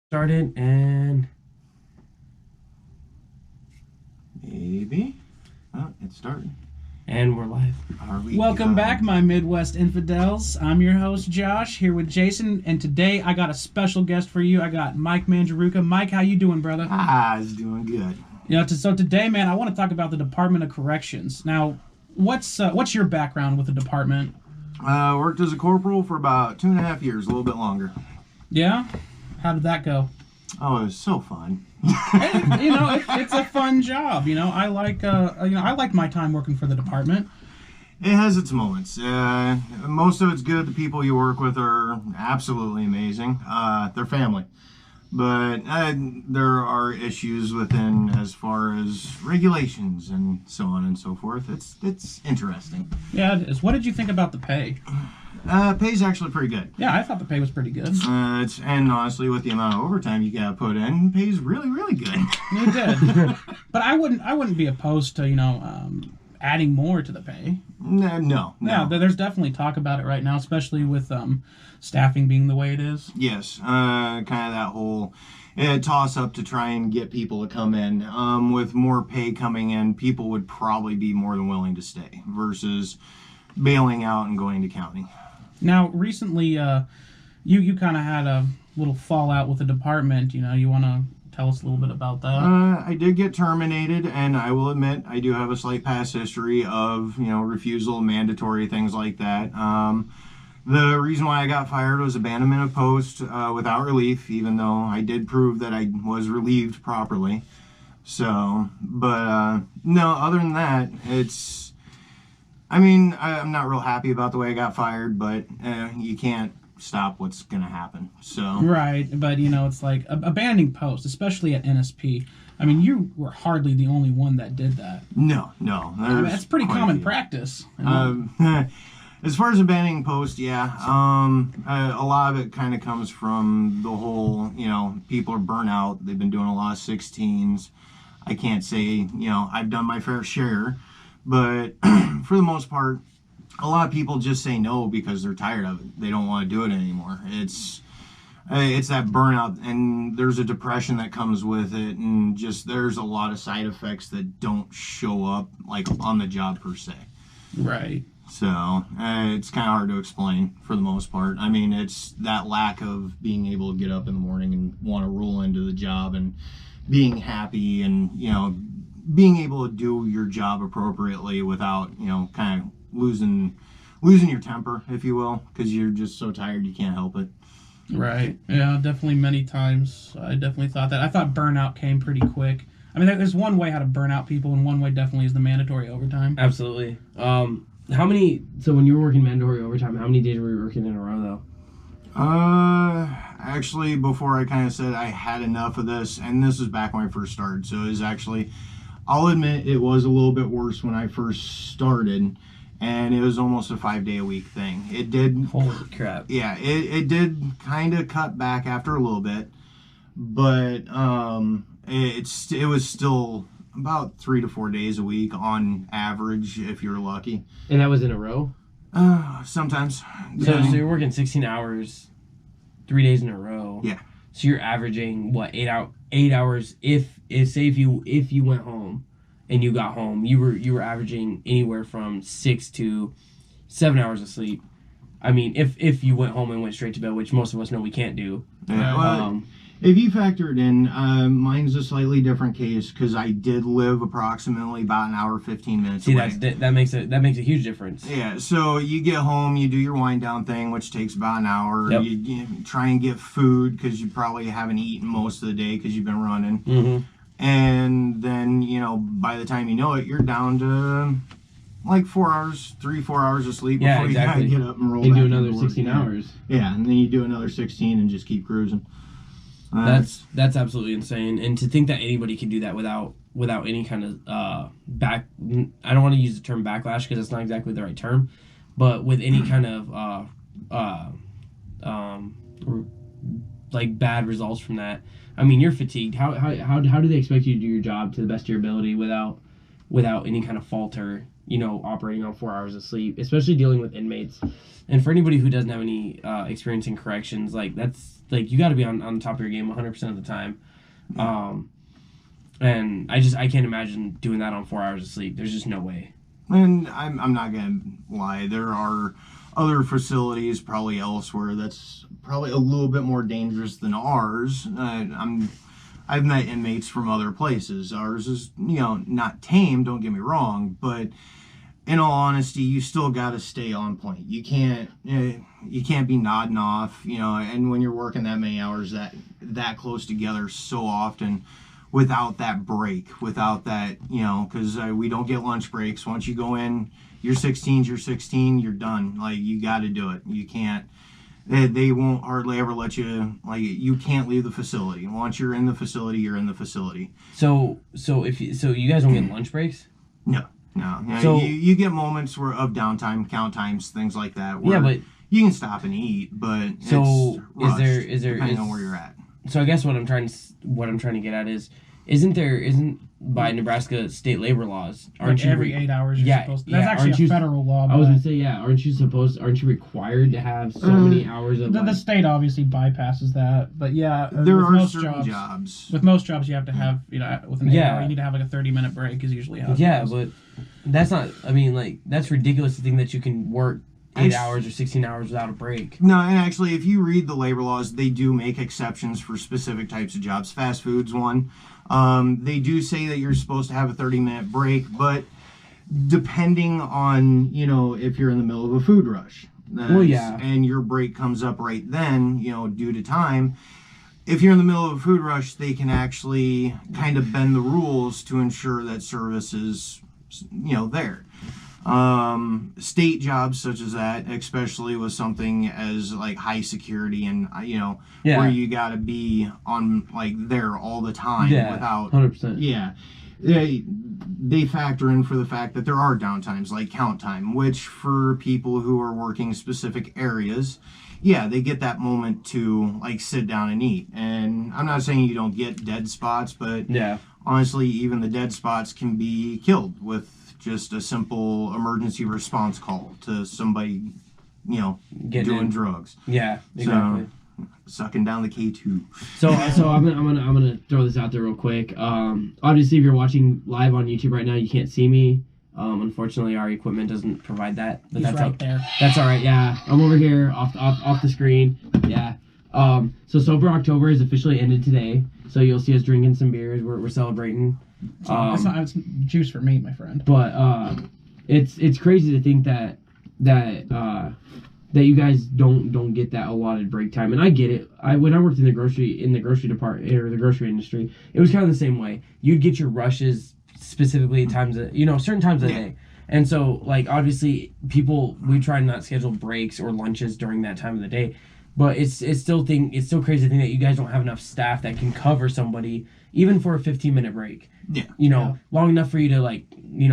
Started and Maybe. Oh, it's starting. we're live. Are we Welcome good? back, my Midwest infidels. I'm your host, Josh, here with Jason, and today I got a special guest for you. I got Mike Mangiaruca. Mike, how you doing, brother? It's doing good. So today, man, I want to talk about the Department of Corrections. Now, what's your background with the department? Worked as a corporal for about 2.5 years, a little bit longer. Yeah? How did that go? Oh, it was so fun. It's a fun job. I like my time working for the department. It has its moments. Most of it's good. The people you work with are absolutely amazing. They're family. But there are issues within as far as regulations and so on and so forth. It's interesting. Yeah, it is. What did you think about the pay? Pay's actually pretty good. Yeah, I thought the pay was pretty good. And honestly, with the amount of overtime you gotta put in, pay's really, really good. You did. But I wouldn't be opposed to, adding more to the pay. No. Yeah, there's definitely talk about it right now, especially with staffing being the way it is. Yes, kind of that whole toss up to try and get people to come in. With more pay coming in, people would probably be more than willing to stay versus bailing out and going to county. Now, recently, you kind of had a little fallout with the department. You want to tell us a little bit about that? I did get terminated, and I will admit I do have a slight past history of refusal, mandatory things like that. The reason why I got fired was abandonment of post without relief, even though I did prove that I was relieved properly. So, but no, other than that, I'm not real happy about the way I got fired, but you can't stop what's going to happen. So Right, but it's like abandoning post, especially at NSP. I mean, you were hardly the only one that did that. No. That's pretty common practice. As far as abandoning post, yeah, a lot of it kind of comes from the whole, people are burnout. They've been doing a lot of 16s. I can't say, I've done my fair share, but for the most part, a lot of people just say no because they're tired of it. They don't want to do it anymore. It's that burnout, and there's a depression that comes with it, and just there's a lot of side effects that don't show up like on the job per se. Right. So it's kind of hard to explain for the most part. I mean, it's that lack of being able to get up in the morning and want to roll into the job and being happy and, being able to do your job appropriately without, kind of losing your temper, if you will, because you're just so tired you can't help it. Right. Yeah, definitely many times. I definitely thought that. I thought burnout came pretty quick. I mean, there's one way how to burn out people, and one way definitely is the mandatory overtime. Absolutely. So when you were working mandatory overtime, how many days were you working in a row, though? Actually, before I kind of said I had enough of this, and this was back when I first started, so it was actually, I'll admit it was a little bit worse when I first started, and it was almost a 5-day-a-week thing. It did... Holy crap. Yeah, it did kind of cut back after a little bit, but it was still about 3 to 4 days a week on average, if you're lucky. And that was in a row? Sometimes. So you're working 16 hours, 3 days in a row. Yeah. So you're averaging what, 8 hours? If you went home and you got home, you were averaging anywhere from 6 to 7 hours of sleep. I mean, if you went home and went straight to bed, which most of us know we can't do. Yeah, well, if you factor it in, mine's a slightly different case because I did live approximately about an hour, 15 minutes away. See, that makes a huge difference. Yeah, so you get home, you do your wind down thing, which takes about an hour. Yep. You try and get food because you probably haven't eaten most of the day because you've been running. Mm-hmm. And then, by the time you know it, you're down to like 4 hours, 3-4 hours of sleep before exactly. you gotta get up and roll And back do another into work. 16 hours. Yeah, and then you do another 16 and just keep cruising. That's absolutely insane, and to think that anybody can do that without any kind of back. I don't want to use the term backlash because that's not exactly the right term, but with any kind of like bad results from that. I mean, you're fatigued. How do they expect you to do your job to the best of your ability without any kind of falter operating on 4 hours of sleep, especially dealing with inmates. And for anybody who doesn't have any experience in corrections, like that's like you got to be on top of your game 100% of the time. And I can't imagine doing that on 4 hours of sleep. There's just no way. And I'm not gonna lie, there are other facilities probably elsewhere that's probably a little bit more dangerous than ours. I've met inmates from other places. Ours is, not tame, don't get me wrong, but in all honesty, you still got to stay on point. You can't be nodding off, and when you're working that many hours that close together so often without that break, without that, because we don't get lunch breaks. Once you go in, you're 16, you're done. Like, you got to do it. You can't. They won't hardly ever let you, you can't leave the facility. Once you're in the facility, you're in the facility. So you guys don't get lunch breaks? No. So you get moments of downtime, count times, things like that. Where but you can stop and eat, but so it's rushed, is there depending on where you're at. So I guess what I'm trying to get at is, isn't by Nebraska state labor laws, aren't you every 8 hours you're supposed to? That's actually a federal law. I was gonna say, aren't you required to have so many hours of the state obviously bypasses that, but there are certain jobs. With most jobs you have to have, with an 8 hour you need to have like a 30-minute break is usually how it goes. But that's not, that's ridiculous to think that you can work 8 hours or 16 hours without a break. No, and actually, if you read the labor laws, they do make exceptions for specific types of jobs. Fast food's one. They do say that you're supposed to have a 30-minute break, but depending on, if you're in the middle of a food rush. And your break comes up right then, due to time. If you're in the middle of a food rush, they can actually kind of bend the rules to ensure that service is, there. State jobs such as that, especially with something as like high security and where you got to be on there all the time without 100%. They factor in for the fact that there are downtimes like count time, which for people who are working specific areas, they get that moment to sit down and eat. And I'm not saying you don't get dead spots, but honestly, even the dead spots can be killed with just a simple emergency response call to somebody, doing drugs. Yeah, exactly. So, sucking down the K2. So I'm gonna throw this out there real quick. Obviously, if you're watching live on YouTube right now, you can't see me. Unfortunately, our equipment doesn't provide that. But He's right there. That's all right. Yeah, I'm over here off the screen. Yeah. So Sober October is officially ended today. So you'll see us drinking some beers. We're celebrating. It's juice for me, my friend. But it's crazy to think that you guys don't get that allotted break time, and I get it. When I worked in the grocery department or the grocery industry, it was kind of the same way. You'd get your rushes specifically at certain times of the day, and so obviously we try to not schedule breaks or lunches during that time of the day. But it's still crazy to think that you guys don't have enough staff that can cover somebody even for a 15-minute break. Long enough for you to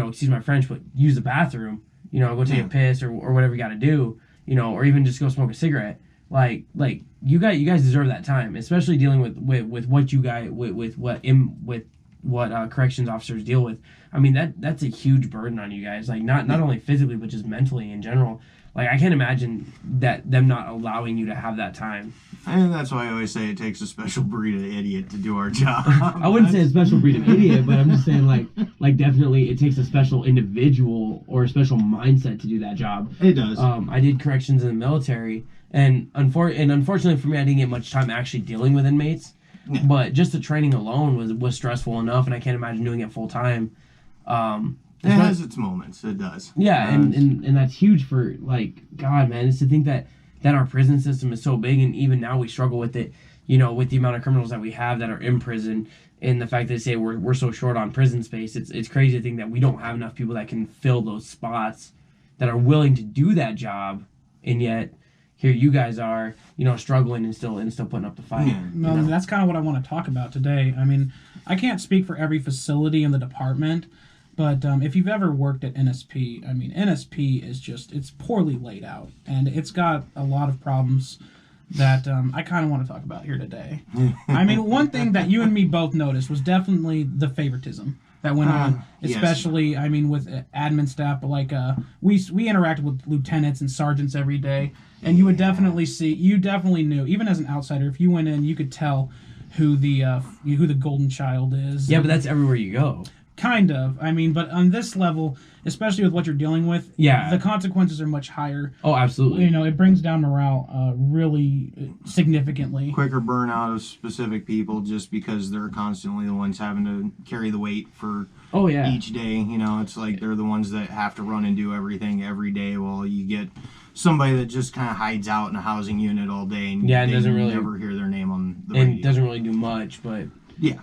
excuse my French, but use the bathroom. Go take a piss or whatever you got to do. Or even just go smoke a cigarette. You guys deserve that time, especially dealing with what you guys with what corrections officers deal with. I mean that's a huge burden on you guys. Not only physically but just mentally in general. I can't imagine that them not allowing you to have that time. And that's why I always say it takes a special breed of idiot to do our job. I wouldn't say a special breed of idiot, but I'm just saying definitely it takes a special individual or a special mindset to do that job. It does. I did corrections in the military, and unfortunately for me, I didn't get much time actually dealing with inmates. Yeah. But just the training alone was stressful enough, and I can't imagine doing it full time. It has its moments. It does. Yeah, and that's huge for God, man. It's to think that our prison system is so big, and even now we struggle with it. With the amount of criminals that we have that are in prison, and the fact that they say we're so short on prison space. It's crazy to think that we don't have enough people that can fill those spots that are willing to do that job, and yet here you guys are, struggling and still putting up the fight. Yeah. Well, that's kind of what I want to talk about today. I mean, I can't speak for every facility in the department. But if you've ever worked at NSP, NSP is it's poorly laid out. And it's got a lot of problems that I kind of want to talk about here today. One thing that you and me both noticed was definitely the favoritism. that went on, yes. especially I mean with admin staff. But like we interacted with lieutenants and sergeants every day, and you would definitely you definitely knew, even as an outsider, if you went in, you could tell who the golden child is. Yeah, but that's everywhere you go. Kind of. I mean, but on this level, especially with what you're dealing with, the consequences are much higher. Oh, absolutely. You know, it brings down morale really significantly. Quicker burnout of specific people just because they're constantly the ones having to carry the weight for each day. You know, it's like they're the ones that have to run and do everything every day, while you get somebody that just kind of hides out in a housing unit all day and it doesn't really never hear their name on the radio. And doesn't really do much, but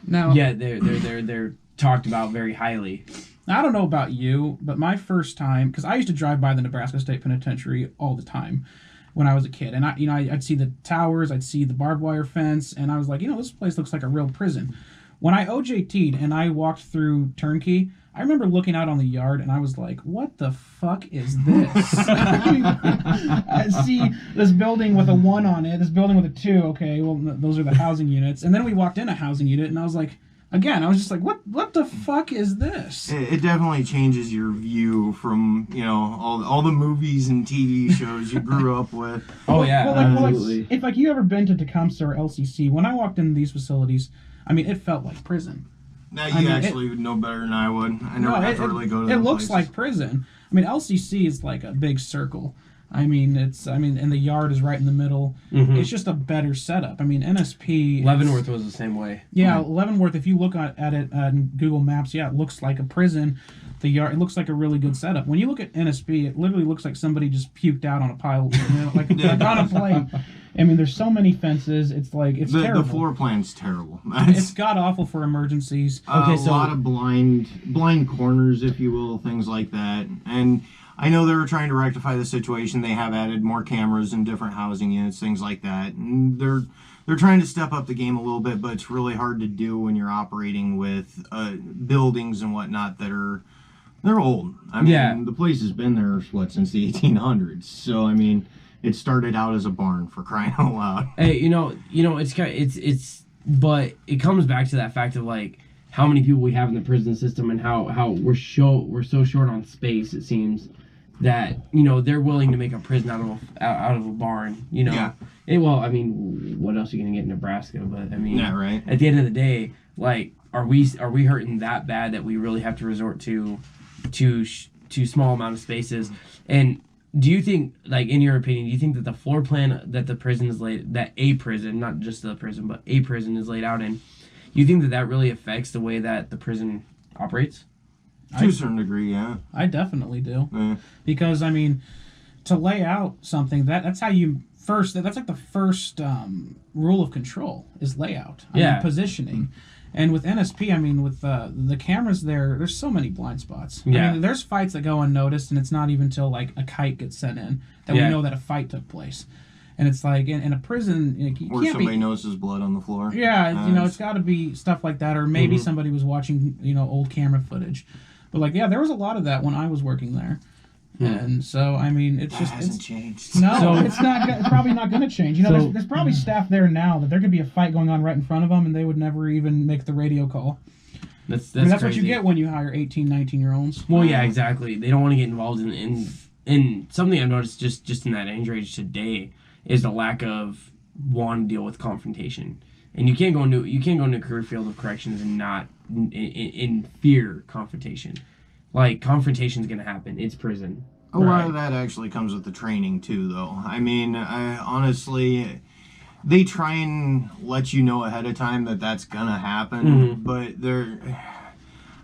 they're talked about very highly. I don't know about you, but my first time, because I used to drive by the Nebraska State Penitentiary all the time when I was a kid, and I'd see the towers, I'd see the barbed wire fence, and I was like, this place looks like a real prison. When I OJT'd and I walked through Turnkey, I remember looking out on the yard and I was like, what the fuck is this? I see this building with a 1 on it, this building with a 2, okay, well, those are the housing units. And then we walked in a housing unit and I was like, again, I was just like, what the fuck is this? It definitely changes your view from, all the movies and TV shows you grew up with. Oh, yeah, absolutely. If you ever been to Tecumseh or LCC, when I walked into these facilities, I mean, it felt like prison. Now you actually would know better than I would. I never had to really go to. It looks like prison. I mean, LCC is like a big circle. I mean, and the yard is right in the middle. Mm-hmm. It's just a better setup. I mean, NSP. Leavenworth was the same way. Yeah, mm-hmm. Leavenworth. If you look at it on Google Maps, it looks like a prison. The yard, it looks like a really good setup. When you look at NSP, it literally looks like somebody just puked out on a pile, like on a plate. I mean, there's so many fences. It's terrible. The floor plan's terrible. It's god awful for emergencies. A lot of blind corners, if you will, things like that. And I know they were trying to rectify the situation. They have added more cameras in different housing units, things like that. And they're trying to step up the game a little bit, but it's really hard to do when you're operating with buildings and whatnot they're old. I mean, the place has been there since the 1800s. So I mean, it started out as a barn, for crying out loud. Hey, but it comes back to that fact of like how many people we have in the prison system and how we're so short on space. It seems that they're willing to make a prison out of a barn. Yeah. Well, I mean, what else are you gonna get in Nebraska? But I mean, yeah, right. At the end of the day, like, are we hurting that bad that we really have to resort to small amount of spaces? And do you think, like, in your opinion, do you think that the floor plan that the prison is that a prison, not just the prison, but a prison is laid out in, you think that really affects the way that the prison operates? To a certain degree, yeah. I definitely do. Yeah. Because, I mean, to lay out something, that's how you first, that's like the first rule of control is layout. I mean, positioning. And with NSP, I mean, with the cameras there's so many blind spots. Yeah. I mean, there's fights that go unnoticed, and it's not even until, like, a kite gets sent in that we know that a fight took place. And it's like, in a prison, or somebody notices blood on the floor. Yeah, it's got to be stuff like that, or maybe somebody was watching, old camera footage. But, like, there was a lot of that when I was working there. And so, I mean, it hasn't changed. No, it's probably not going to change. There's probably staff there now that there could be a fight going on right in front of them, and they would never even make the radio call. That's what you get when you hire 18, 19-year-olds. Well, yeah, exactly. They don't want to get involved in something I've noticed just in that age range today is the lack of wanting to deal with confrontation. And you can't go into a career field of corrections and not in fear confrontation. Like, confrontation's going to happen. It's prison. A lot of that actually comes with the training, too, though. I mean, honestly, they try and let you know ahead of time that that's going to happen, but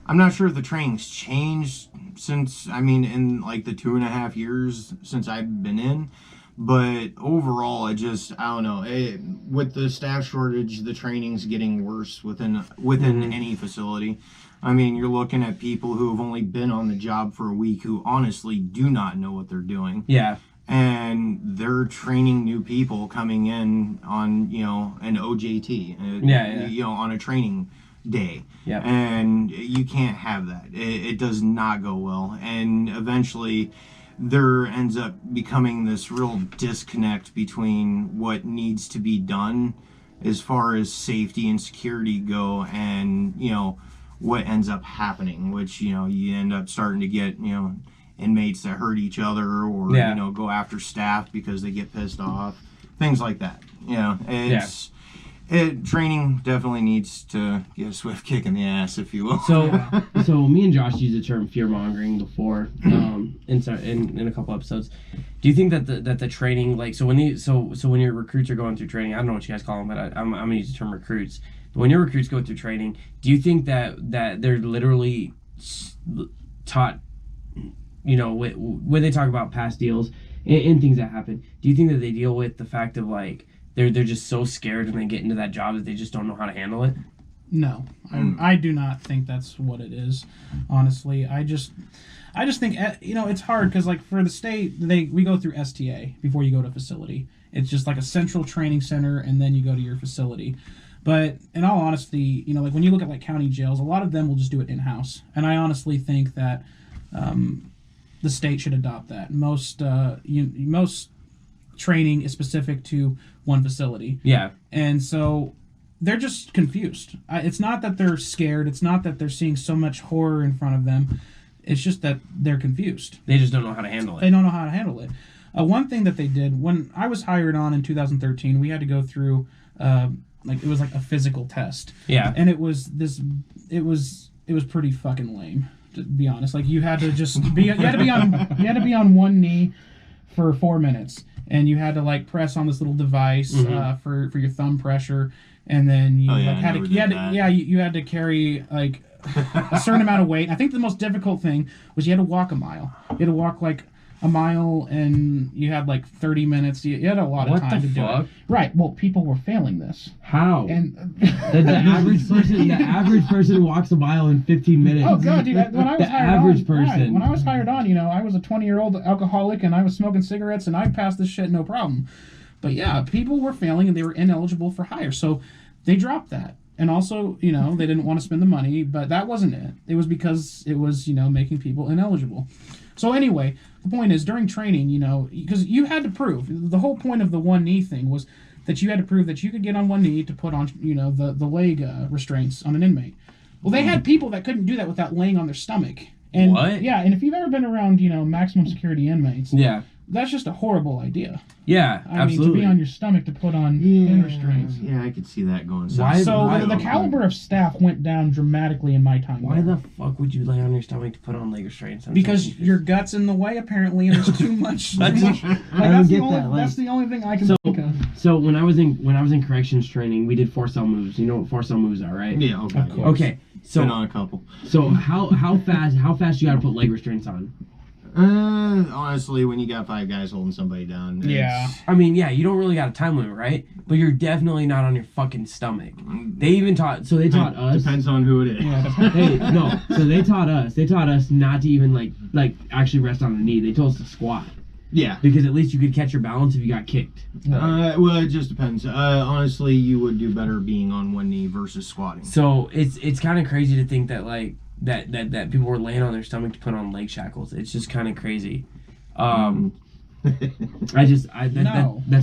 I'm not sure if the training's changed since, in, like, the 2.5 years since I've been in. But overall, I don't know. With the staff shortage, the training's getting worse within any facility. I mean, you're looking at people who have only been on the job for a week who honestly do not know what they're doing. Yeah. And they're training new people coming in on, an OJT. On a training day. Yeah. And you can't have that. It does not go well. And eventually there ends up becoming this real disconnect between what needs to be done as far as safety and security go and, what ends up happening, which, you end up starting to get, inmates that hurt each other or, go after staff because they get pissed off, things like that. Training definitely needs to get a swift kick in the ass, if you will. So me and Josh used the term fear mongering before, in a couple episodes. Do you think that the training, like, so when your recruits are going through training, I don't know what you guys call them, but I'm gonna use the term recruits. But when your recruits go through training, do you think that they're literally taught, when they talk about past deals and things that happen, do you think that they deal with the fact of, like, they're just so scared when they get into that job that they just don't know how to handle it? No, I do not think that's what it is. Honestly, I just think it's hard because, like, for the state, we go through STA before you go to facility. It's just like a central training center, and then you go to your facility. But in all honesty, like when you look at like county jails, a lot of them will just do it in house, and I honestly think that the state should adopt that. Most training is specific to one facility. Yeah. And so they're just confused. It's not that they're scared. It's not that they're seeing so much horror in front of them. It's just that they're confused. They just don't know how to handle it. They don't know how to handle it. One thing that they did, when I was hired on in 2013, we had to go through, it was like a physical test. Yeah. And it was pretty fucking lame, to be honest. Like, you had to just you had to be on one knee for 4 minutes. And you had to, like, press on this little device for your thumb pressure, and then you had to carry like a certain amount of weight. I think the most difficult thing was you had to walk a mile. You had to walk like a mile, and you had like 30 minutes. You had a lot of time to do it. Right. Well, people were failing this. How? And the average person walks a mile in 15 minutes. Oh god, dude! When I was hired on, I was a 20-year-old alcoholic, and I was smoking cigarettes, and I passed this shit no problem. But yeah, people were failing, and they were ineligible for hire, so they dropped that. And also, they didn't want to spend the money, but that wasn't it. It was because it was, making people ineligible. So anyway, the point is, during training, because you had to prove, the whole point of the one knee thing was that you had to prove that you could get on one knee to put on, the leg restraints on an inmate. Well, they had people that couldn't do that without laying on their stomach. And, what? Yeah, and if you've ever been around, maximum security inmates, yeah, that's just a horrible idea. Yeah, absolutely. I mean, to be on your stomach to put on hand restraints. Yeah, I could see that going. The caliber of staff went down dramatically in my time. Why the fuck would you lay on your stomach to put on leg restraints? Because your gut's in the way, apparently, and there's too much. That's the only thing I can think of. So when I was in corrections training, we did 4-cell moves. You know what 4-cell moves are, right? Yeah. Okay. Of course. Okay. So been on a couple. So how fast you got to put leg restraints on? Honestly, when you got 5 guys holding somebody down, I mean, yeah, you don't really got a time limit, right? But you're definitely not on your fucking stomach. They even taught us. Depends on who it is. Yeah, so they taught us not to even like actually rest on the knee. They told us to squat. Yeah. Because at least you could catch your balance if you got kicked. Well, it just depends. Honestly, you would do better being on one knee versus squatting. So it's kind of crazy to think that that people were laying on their stomach to put on leg shackles. It's just kind of crazy. That's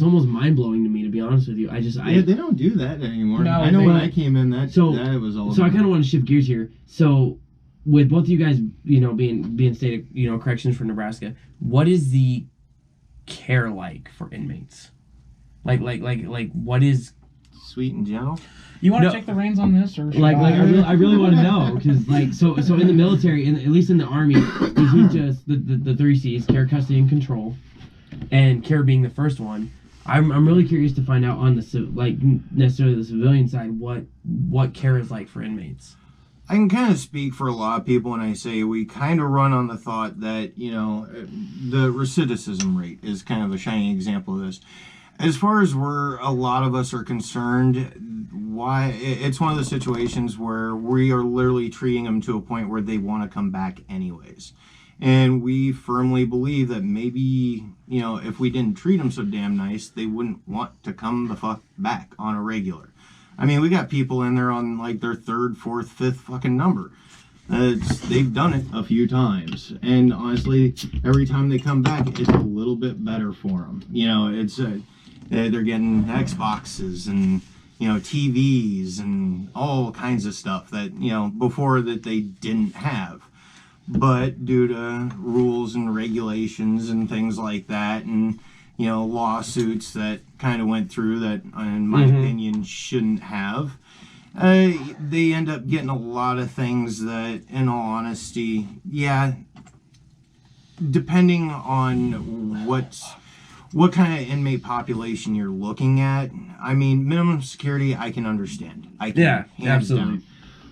almost mind blowing to me, to be honest with you. They don't do that anymore. No, I know when I came in, that was all. So I kind of want to shift gears here. So with both of you guys, being state corrections for Nebraska, what is the care like for inmates? Like what is sweet and gentle? You want to take the reins on this, or I really want to know, because so in the military, at least in the Army, they teach us the 3 C's: care, custody, and control, and care being the first one. I'm really curious to find out on necessarily the civilian side what care is like for inmates. I can kind of speak for a lot of people when I say we kind of run on the thought that the recidivism rate is kind of a shining example of this. As far as where a lot of us are concerned, it's one of the situations where we are literally treating them to a point where they want to come back anyways. And we firmly believe that maybe, if we didn't treat them so damn nice, they wouldn't want to come the fuck back on a regular. I mean, we got people in there on like their 3rd, 4th, 5th fucking number. They've done it a few times, and honestly, every time they come back, it's a little bit better for them. They're getting Xboxes and TVs and all kinds of stuff that, before that they didn't have. But due to rules and regulations and things like that, and, lawsuits that kind of went through that, in my opinion, shouldn't have, they end up getting a lot of things that, in all honesty, depending on what kind of inmate population you're looking at. I mean, minimum security, I can understand. Hands absolutely.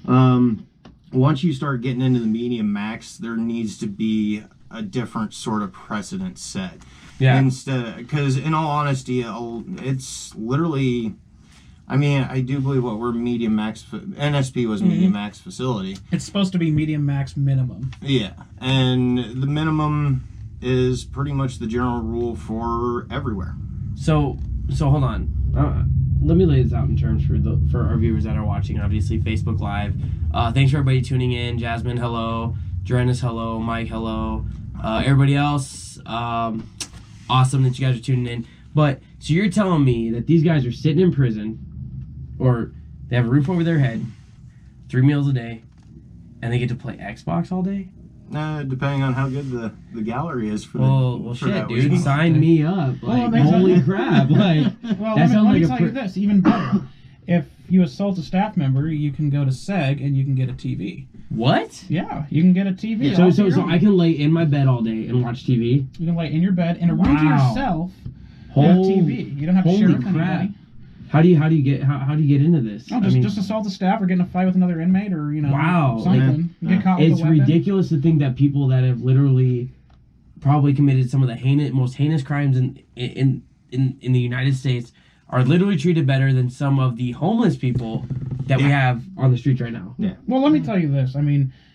down. Once you start getting into the medium max, there needs to be a different sort of precedent set. Yeah. Because in all honesty, it's literally, I do believe we're medium max. NSP was medium max facility. It's supposed to be medium max minimum. Yeah, and the minimum is pretty much the general rule for everywhere. So hold on. Let me lay this out in terms for our viewers that are watching, obviously Facebook Live. Thanks for everybody tuning in. Jasmine, hello. Joannis, hello. Mike, hello. Everybody else, awesome that you guys are tuning in. But so you're telling me that these guys are sitting in prison, or they have a roof over their head, 3 meals a day, and they get to play Xbox all day? Depending on how good the gallery is for well, for shit, that dude, week. sign me up. Like, Well, holy crap! Like, Well, that sounds let me like tell you this, even better. If you assault a staff member, you can go to SEG and you can get a TV. what? Yeah, you can get a TV. So I can lay in my bed all day and watch TV. You can lay in your bed in a room to Wow. yourself. Have TV. You don't have to share it with anybody. How do you get into this? No, just assault the staff or get in a fight with another inmate or Wow. something. You get caught with It's a weapon. ridiculous to think that people that have literally probably committed some of the most heinous crimes in the United States are literally treated better than some of the homeless people that we have on the streets right now. Yeah. Well, let me tell you this.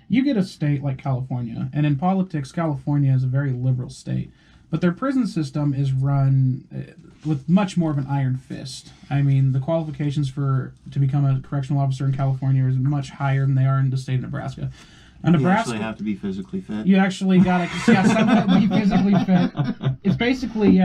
You get a state like California, and in politics, California is a very liberal state. But their prison system is run with much more of an iron fist. The qualifications to become a correctional officer in California is much higher than they are in the state of Nebraska. You actually have to be physically fit. You actually got to somehow be physically fit. It's basically,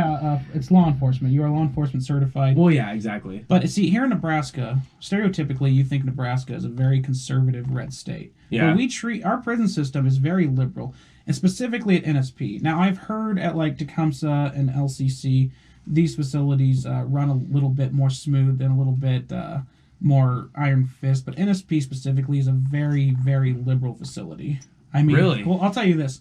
it's law enforcement. You are law enforcement certified. Well, yeah, exactly. But see, here in Nebraska, stereotypically, you think Nebraska is a very conservative red state. Yeah. But our prison system is very liberal, and specifically at NSP. Now, I've heard at Tecumseh and LCC, these facilities run a little bit more smooth and a little bit more iron fist, but NSP specifically is a very, very liberal facility. Really? Well, I'll tell you this.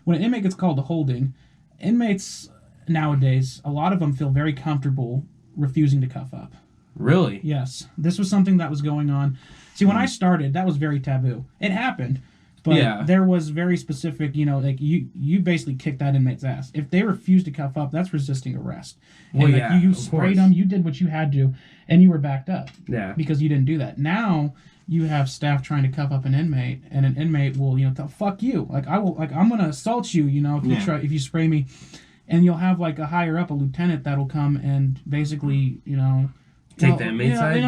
When an inmate gets called to holding, inmates nowadays, a lot of them feel very comfortable refusing to cuff up. Really? Yes. This was something that was going on. See, when I started, that was very taboo. It happened, but there was very specific, you basically kicked that inmate's ass. If they refused to cuff up, that's resisting arrest. Well, And you sprayed them, you did what you had to, and you were backed up. Yeah. Because you didn't do that. Now, you have staff trying to cuff up an inmate, and an inmate will, fuck you. I'm going to assault you, if you spray me. And you'll have, a higher up, a lieutenant that'll come and basically, take the inmate side?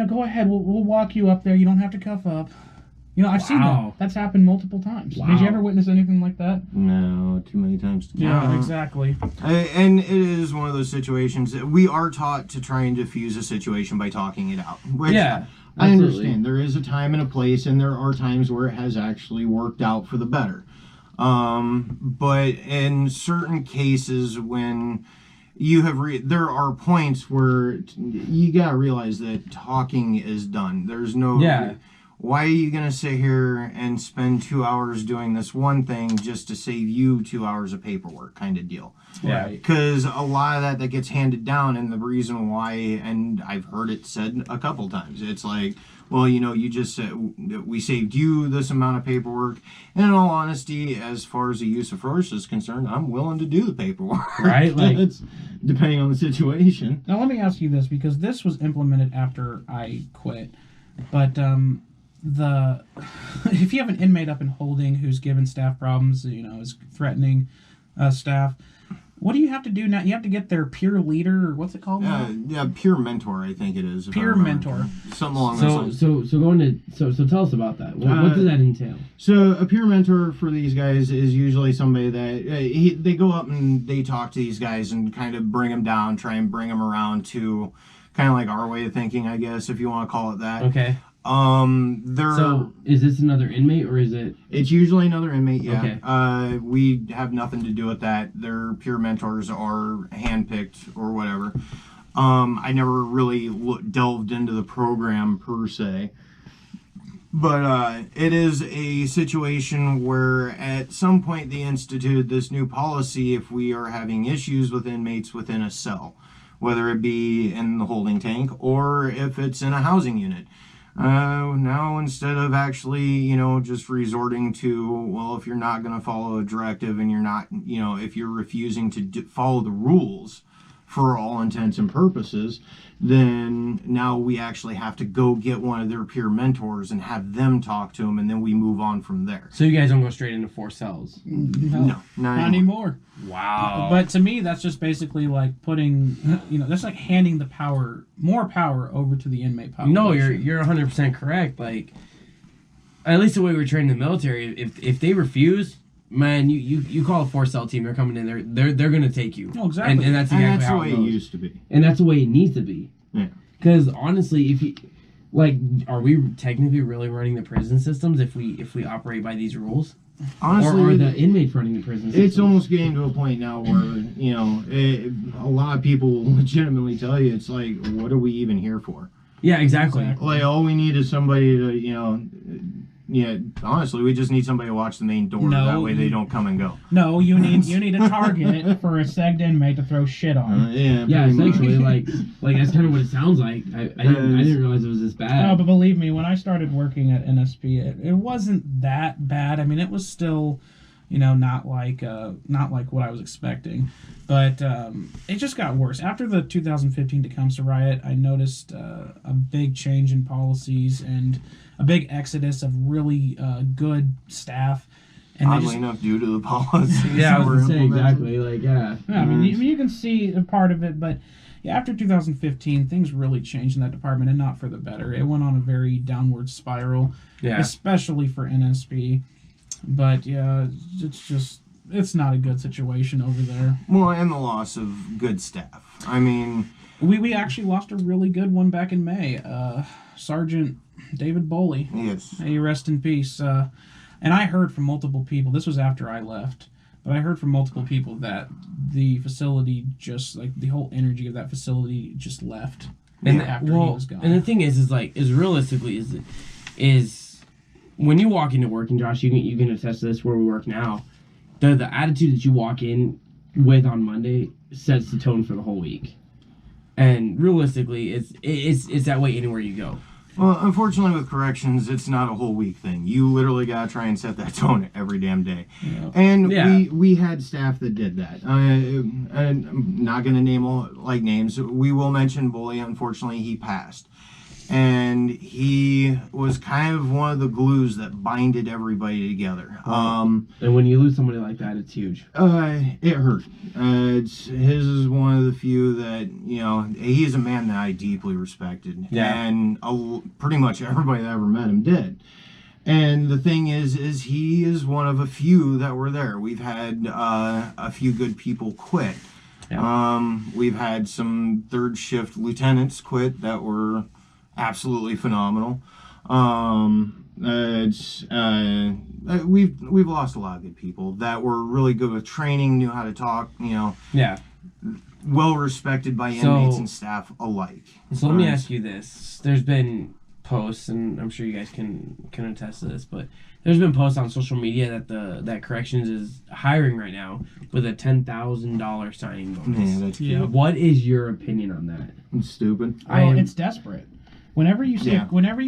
Go ahead. We'll walk you up there. You don't have to cuff up. I've seen that. That's happened multiple times. Wow. Did you ever witness anything like that? No, too many times to count. Yeah, exactly. And it is one of those situations that we are taught to try and diffuse a situation by talking it out. Which Yeah, I absolutely. understand. There is a time and a place, and there are times where it has actually worked out for the better. But in certain cases, when you have there are points where you gotta realize that talking is done. There's no why are you gonna sit here and spend 2 hours doing this one thing just to save you 2 hours of paperwork kind of deal? Yeah. Because a lot of that gets handed down, and the reason why, and I've heard it said a couple times, it's like, well, you just said we saved you this amount of paperwork. And in all honesty, as far as the use of force is concerned, I'm willing to do the paperwork. Right? It's depending on the situation. Now, let me ask you this, because this was implemented after I quit. But if you have an inmate up in holding who's given staff problems, is threatening staff, what do you have to do now? You have to get their peer leader, or what's it called? Peer mentor, I think it is. Peer mentor. Something along those lines. So tell us about that. What does that entail? So a peer mentor for these guys is usually somebody that they go up and they talk to these guys and kind of bring them down, try and bring them around to kind of like our way of thinking, I guess, if you want to call it that. Okay. So is this another inmate or is it? It's usually another inmate, yeah. Okay. We have nothing to do with that. Their peer mentors are handpicked or whatever. I never really delved into the program per se. But it is a situation where at some point they instituted this new policy if we are having issues with inmates within a cell, whether it be in the holding tank or if it's in a housing unit. Now instead of actually, just resorting to, well, if you're not going to follow a directive and you're not, if you're refusing to follow the rules for all intents and purposes, then now we actually have to go get one of their peer mentors and have them talk to them, and then we move on from there. So you guys don't go straight into 4 cells? No, not anymore. Wow. But to me, that's just basically like putting, that's like handing the more power over to the inmate population. No, you're 100% correct. Like, at least the way we're trained in the military, if they refuse, man, you call a 4-cell team, they're coming in, they're going to take you. Oh, exactly. And that's the way it used to be. And that's the way it needs to be. Yeah. Because honestly, if you, like, are we technically really running the prison systems if we operate by these rules? Honestly, or are the inmates running the prison systems? It's almost getting to a point now where, a lot of people will legitimately tell you, it's like, what are we even here for? Yeah, exactly. Like, all we need is somebody to, honestly, we just need somebody to watch the main door. That way they don't come and go. No, you need a target for a segged inmate to throw shit on. Yeah, essentially, like that's kind of what it sounds like. I didn't realize it was this bad. Oh, but believe me, when I started working at NSP, it wasn't that bad. I mean, it was still, not like what I was expecting, but it just got worse after the 2015 Tecumseh riot. I noticed a big change in policies and a big exodus of really good staff. And oddly enough, due to the policies. Yeah, I was going to say exactly. Like, yeah. I mean, you can see a part of it, but yeah, after 2015, things really changed in that department, and not for the better. It went on a very downward spiral, especially for NSP. But yeah, it's not a good situation over there. Well, and the loss of good staff. I mean, we actually lost a really good one back in May. Sergeant David Boley. Yes. May he rest in peace. And I heard from multiple people, this was after I left, but I heard from multiple people that the facility just, like, the whole energy of that facility just left after he was gone. And the thing is realistically, is when you walk into work, and Josh, you can attest to this where we work now, the attitude that you walk in with on Monday sets the tone for the whole week. And realistically, it's that way anywhere you go. Well, unfortunately with corrections, it's not a whole week thing. You literally got to try and set that tone every damn day. Yeah. And we had staff that did that. And I'm not going to name names. We will mention Bully. Unfortunately, he passed. And he was kind of one of the glues that binded everybody together. And when you lose somebody like that, it's huge. It hurt. His is one of the few that, he's a man that I deeply respected. Yeah. And pretty much everybody that ever met him did. And the thing is he is one of a few that were there. We've had a few good people quit. Yeah. We've had some third shift lieutenants quit that were absolutely phenomenal. We've lost a lot of good people that were really good with training, knew how to talk, well respected by inmates and staff alike. So let me ask you this. There's been posts, and I'm sure you guys can attest to this, but there's been posts on social media that Corrections is hiring right now with a $10,000 signing bonus. Yeah, that's good. What is your opinion on that? It's stupid. It's desperate. Whenever you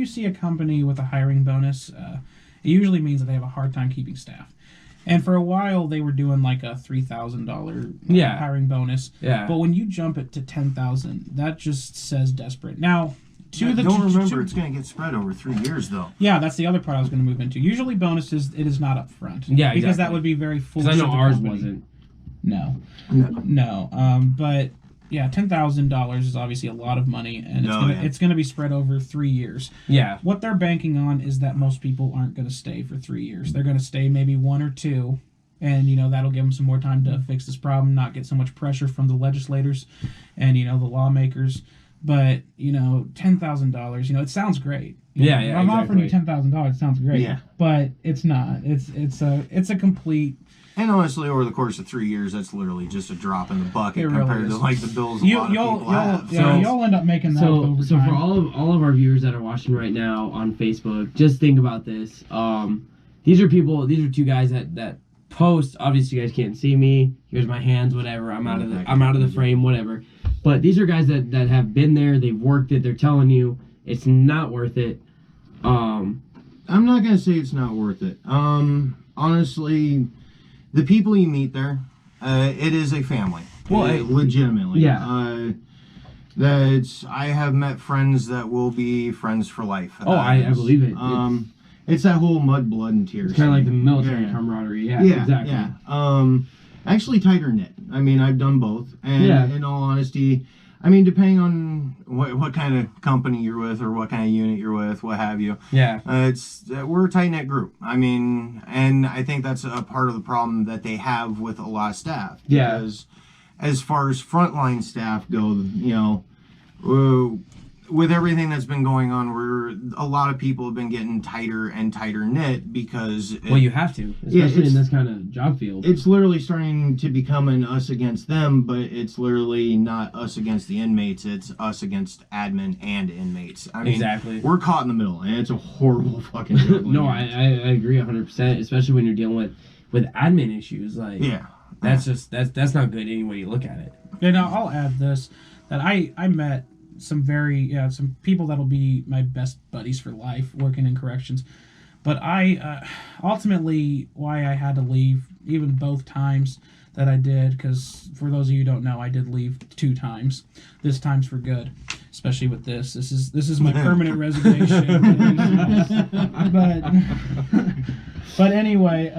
see a company with a hiring bonus, it usually means that they have a hard time keeping staff. And for a while, they were doing like a $3,000 hiring bonus. Yeah. But when you jump it to $10,000, that just says desperate. Now, it's going to get spread over 3 years, though. Yeah, that's the other part I was going to move into. Usually, bonuses it is not up front. Yeah, because that would be very foolish. Because I know ours wasn't. No. But yeah, $10,000 is obviously a lot of money, and it's going to be spread over 3 years. Yeah. What they're banking on is that most people aren't going to stay for 3 years. They're going to stay maybe 1 or 2, and that'll give them some more time to fix this problem, not get so much pressure from the legislators and the lawmakers. But $10,000. It sounds great. Yeah, If I'm offering you $10,000. It sounds great. Yeah. But it's not. It's a complete. And honestly, over the course of 3 years, that's literally just a drop in the bucket It really compared is. to like the bills a lot of people have. You'll end up making that over So time. for all of our viewers that are watching right now on Facebook, just think about this. These are two guys that post. Obviously, you guys can't see me. Here's my hands, whatever. I'm out of the frame, whatever. But these are guys that have been there. They've worked it. They're telling you it's not worth it. I'm not gonna say it's not worth it. Honestly, the people you meet there, it is a family. Well, legitimately. Yeah. I have met friends that will be friends for life. Oh, I believe it. It's that whole mud, blood, and tears. It's kind of like the military camaraderie. Yeah, exactly. Yeah. Actually, tighter knit. I mean, I've done both, and in all honesty, I mean, depending on what kind of company you're with or what kind of unit you're with, what have you. Yeah. We're a tight knit group. I mean, and I think that's a part of the problem that they have with a lot of staff. Yeah. Because as far as frontline staff go, with everything that's been going on, a lot of people have been getting tighter and tighter knit because... you have to, especially in this kind of job field. It's literally starting to become an us against them, but it's literally not us against the inmates, it's us against admin and inmates. I mean, exactly. We're caught in the middle, and it's a horrible fucking job. No, I agree 100%, especially when you're dealing with admin issues. Like, yeah. That's not good any way you look at it. I'll add this, that I met some people that'll be my best buddies for life working in corrections, but I ultimately why I had to leave even both times that I did, because for those of you who don't know, I did leave 2 times. This time's for good, especially with this is my permanent resignation. but anyway,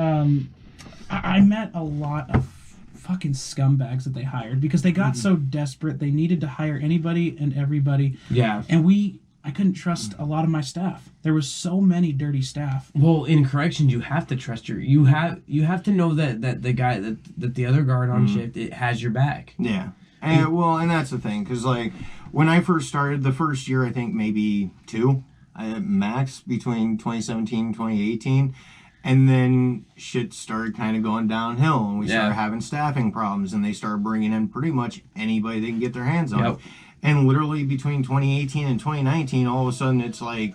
I met a lot of fucking scumbags that they hired because they got so desperate they needed to hire anybody and everybody. Yeah. And I couldn't trust a lot of my staff. There was so many dirty staff. Well, in corrections, you have to trust you have to know that the guy that the other guard on shift, it has your back. Yeah. And that's the thing, because like when I first started, the first year, I think maybe 2 max between 2017 and 2018. And then shit started kind of going downhill, and we started having staffing problems, and they started bringing in pretty much anybody they can get their hands on. Yep. And literally between 2018 and 2019, all of a sudden it's like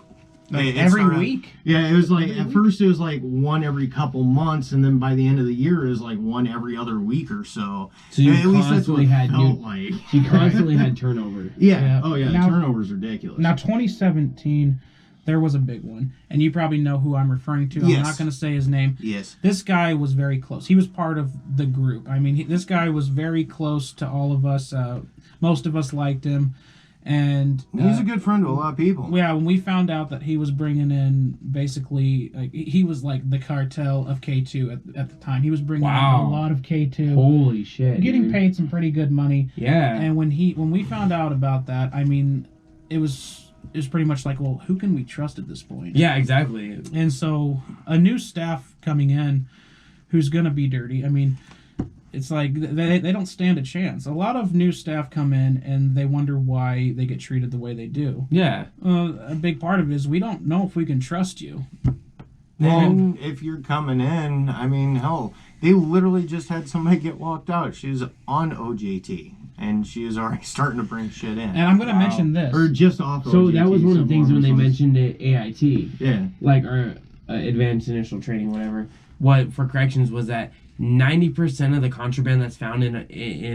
every week. Yeah, it was like at first it was like one every couple months, and then by the end of the year it was like one every other week or so. So you at least that's what it felt like. You constantly had turnover. Yeah. Oh yeah. Now, the turnover's ridiculous. Now 2017. There was a big one, and you probably know who I'm referring to. Yes. I'm not going to say his name. Yes. This guy was very close. He was part of the group. I mean, this guy was very close to all of us. Most of us liked him, and he's a good friend to a lot of people. Yeah, when we found out that he was bringing in basically, like, he was like the cartel of K2 at the time. He was bringing in a lot of K2. Holy shit! Getting paid some pretty good money. Yeah. And when we found out about that, I mean, it was pretty much like, well, who can we trust at this point? Yeah, exactly. And so a new staff coming in who's going to be dirty, I mean, it's like they don't stand a chance. A lot of new staff come in and they wonder why they get treated the way they do. Yeah. A big part of it is we don't know if we can trust you. And if you're coming in, I mean, hell, they literally just had somebody get walked out. She was on OJT. And she is already starting to bring shit in. And I'm going to mention this. Or just off of So OJT, that was one of the things when they mentioned it, AIT. Yeah. Like our advanced initial training, whatever. What for corrections was that 90% of the contraband that's found in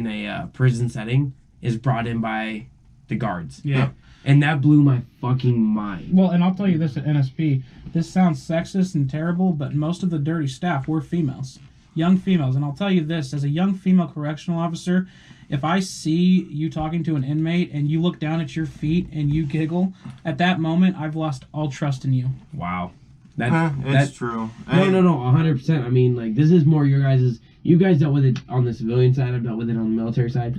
a prison setting is brought in by the guards. Yeah. And that blew my fucking mind. Well, and I'll tell you this at NSP. This sounds sexist and terrible, but most of the dirty staff were females. Young females. And I'll tell you this, as a young female correctional officer, if I see you talking to an inmate and you look down at your feet and you giggle, at that moment, I've lost all trust in you. Wow. That's true. No, 100%. I mean, like, this is more your guys'... You guys dealt with it on the civilian side. I've dealt with it on the military side.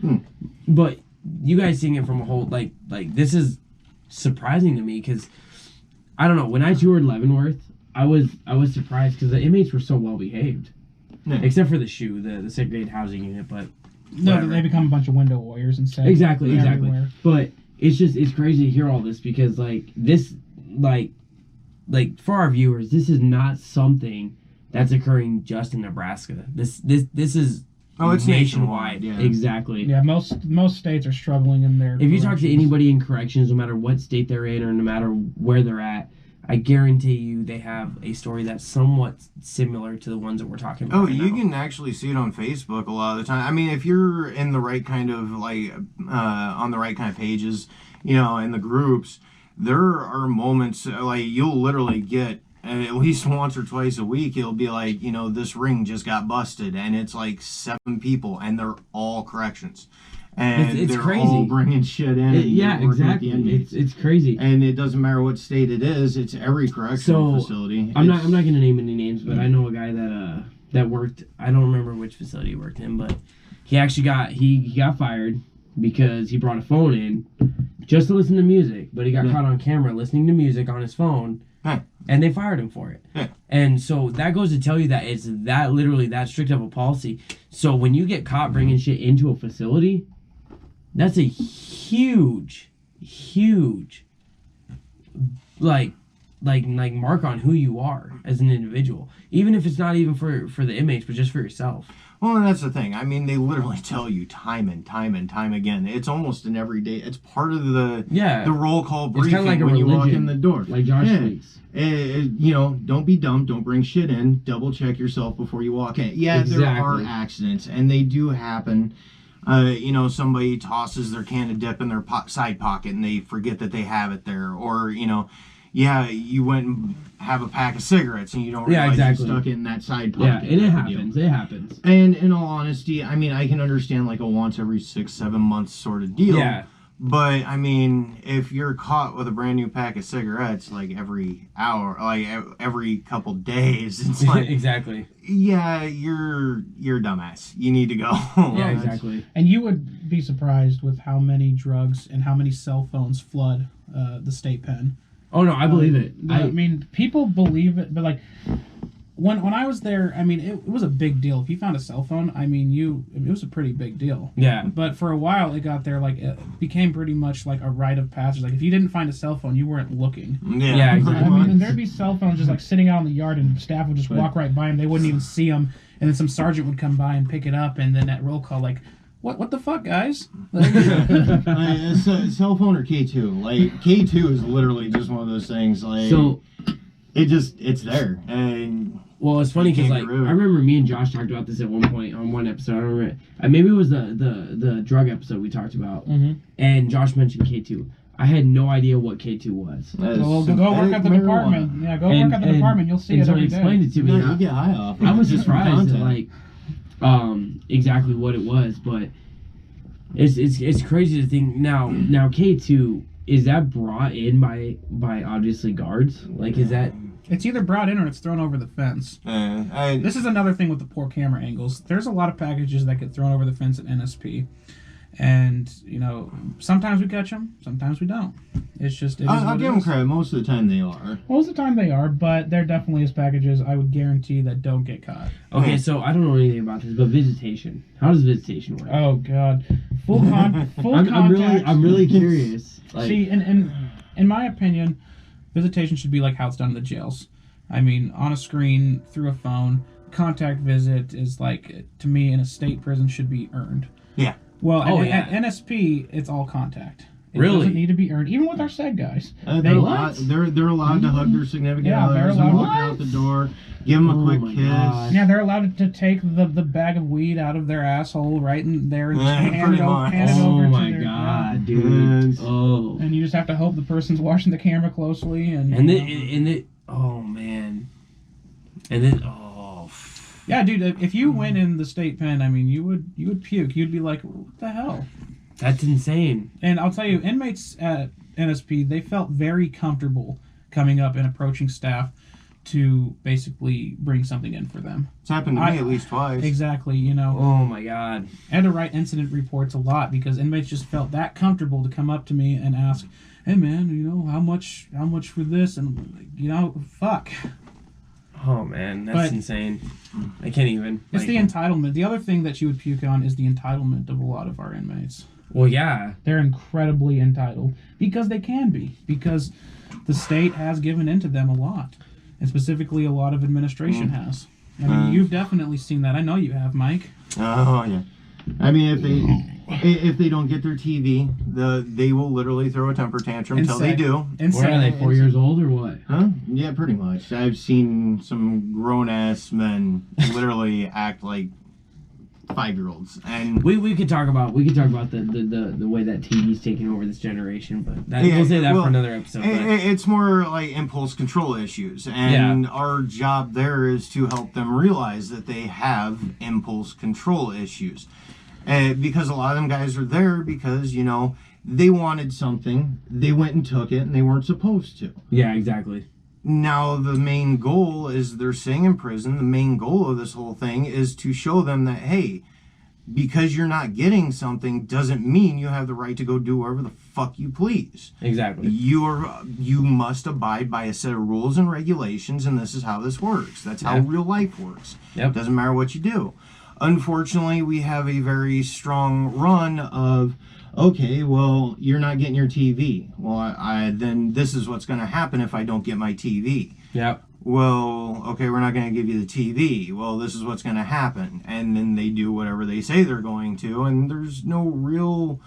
But you guys seeing it from a whole... Like this is surprising to me because, I don't know, when I toured Leavenworth, I was surprised because the inmates were so well behaved. Yeah. Except for the SHU, the segregated housing unit, but... No, they become a bunch of window warriors instead. Exactly. Everywhere. But it's crazy to hear all this because like this like for our viewers, this is not something that's occurring just in Nebraska. This is it's nationwide. Yeah. Exactly. Yeah, most states are struggling in their. If you talk to anybody in corrections, no matter what state they're in or no matter where they're at, I guarantee you they have a story that's somewhat similar to the ones that we're talking about. Oh, you can actually see it on Facebook a lot of the time. I mean, if you're in the right kind of on the right kind of pages, in the groups, there are moments like you'll literally get at least once or twice a week. It'll be like, this ring just got busted, and it's like 7 people, and they're all corrections. And it's they're crazy. all bringing shit in. Exactly. It's crazy. And it doesn't matter what state it is. It's every correctional facility. I'm not going to name any names, but I know a guy that worked. I don't remember which facility he worked in, but he actually got fired because he brought a phone in just to listen to music. But he got caught on camera listening to music on his phone, and they fired him for it. Yeah. And so that goes to tell you that it's that literally that strict of a policy. So when you get caught bringing shit into a facility, that's a huge like mark on who you are as an individual. Even if it's not even for the inmates, but just for yourself. Well, and that's the thing. I mean, they literally tell you time and time again. It's almost an everyday. It's part of the roll call briefing kind of like when you walk in the door. Like Josh speaks. Don't be dumb. Don't bring shit in. Double check yourself before you walk in. Yeah, exactly. There are accidents, and they do happen. Somebody tosses their can of dip in their side pocket and they forget that they have it there. Or, you went and have a pack of cigarettes and you don't realize you stuck it in that side pocket. Yeah, and it happens. It happens. And in all honesty, I mean, I can understand like a once every 6-7 months sort of deal. Yeah. But, I mean, if you're caught with a brand new pack of cigarettes like every hour, like every couple days, it's like... Exactly. Yeah, you're a dumbass. You need to go. Yeah, exactly. And you would be surprised with how many drugs and how many cell phones flood the state pen. Oh, no, I believe it. I mean, people believe it, but like... When I was there, I mean, it was a big deal. If you found a cell phone, I mean, it was a pretty big deal. Yeah. But for a while, it got there, like, it became pretty much like a rite of passage. Like, if you didn't find a cell phone, you weren't looking. Yeah, exactly. I mean, and there'd be cell phones just, like, sitting out in the yard, and staff would just walk right by them. They wouldn't even see them. And then some sergeant would come by and pick it up, and then at roll call, like, what the fuck, guys? Like, cell phone or K2? Like, K2 is literally just one of those things, like... So... It's there. And... Well, it's funny because, like, I remember me and Josh talked about this at one point on one episode. I don't remember. Maybe it was the drug episode we talked about. Mm-hmm. And Josh mentioned K2. I had no idea what K2 was. Well, go work at the department. Yeah, go work at the department. You'll see it every day. And so he explained it to me. You get high off. I was surprised at, like, exactly what it was. But it's crazy to think. Now K2, is that brought in by obviously guards? Like, is that... It's either brought in or it's thrown over the fence. This is another thing with the poor camera angles. There's a lot of packages that get thrown over the fence at NSP. And, sometimes we catch them, sometimes we don't. It's just... I'll give them credit. Most of the time they are. Most of the time they are, but there definitely is packages I would guarantee that don't get caught. Okay, so I don't know anything about this, but visitation. How does visitation work? Oh, God. Full contact. I'm really curious. Like, see, in my opinion... Visitation should be like how it's done in the jails. I mean, on a screen, through a phone. Contact visit is like, to me, in a state prison should be earned. Yeah. Well, at NSP, it's all contact. It doesn't need to be earned, even with our SED guys. They're allowed to hug their significant others and walk out the door, give them a quick kiss. God. Yeah, they're allowed to take the bag of weed out of their asshole right in there and hand it over to their... Oh my God, dude. Oh. And you just have to hope the person's watching the camera closely. Oh, man. And then, oh. Yeah, dude, if you went in the state pen, I mean, you would puke. You'd be like, what the hell? That's insane. And I'll tell you, inmates at NSP, they felt very comfortable coming up and approaching staff to basically bring something in for them. It's happened to me at least twice. Exactly, Oh my God. I had to write incident reports a lot because inmates just felt that comfortable to come up to me and ask, hey man, how much for this? And fuck. Oh man, that's insane. I can't even. It's the entitlement. The other thing that you would puke on is the entitlement of a lot of our inmates. Well, yeah. They're incredibly entitled because they can be, because the state has given into them a lot, and specifically a lot of administration has. I mean, you've definitely seen that. I know you have, Mike. Oh yeah. I mean, if they don't get their TV, they will literally throw a temper tantrum until they do. What are they, 4 years old or what? Huh? Yeah, pretty much. I've seen some grown ass men literally act like 5-year-olds, and we could talk about the way that TV's taking over this generation, but we'll say that for another episode. It's more like impulse control issues, and our job there is to help them realize that they have impulse control issues, because a lot of them guys are there because they wanted something, they went and took it, and they weren't supposed to. Yeah, exactly. Now, the main goal is they're staying in prison. The main goal of this whole thing is to show them that, hey, because you're not getting something doesn't mean you have the right to go do whatever the fuck you please. Exactly. You must abide by a set of rules and regulations, and this is how this works. That's how real life works. Yep. Doesn't matter what you do. Unfortunately, we have a very strong run of, okay, well, you're not getting your TV. Well, then this is what's going to happen if I don't get my TV. Yep. Well, okay, we're not going to give you the TV. Well, this is what's going to happen. And then they do whatever they say they're going to, and there's no real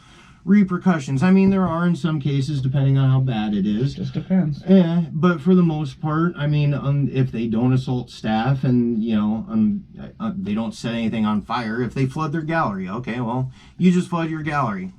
repercussions. I mean, there are in some cases, depending on how bad it is. Just depends. Yeah, but for the most part, I mean, if they don't assault staff and, they don't set anything on fire, if they flood their gallery, okay, well, you just flood your gallery.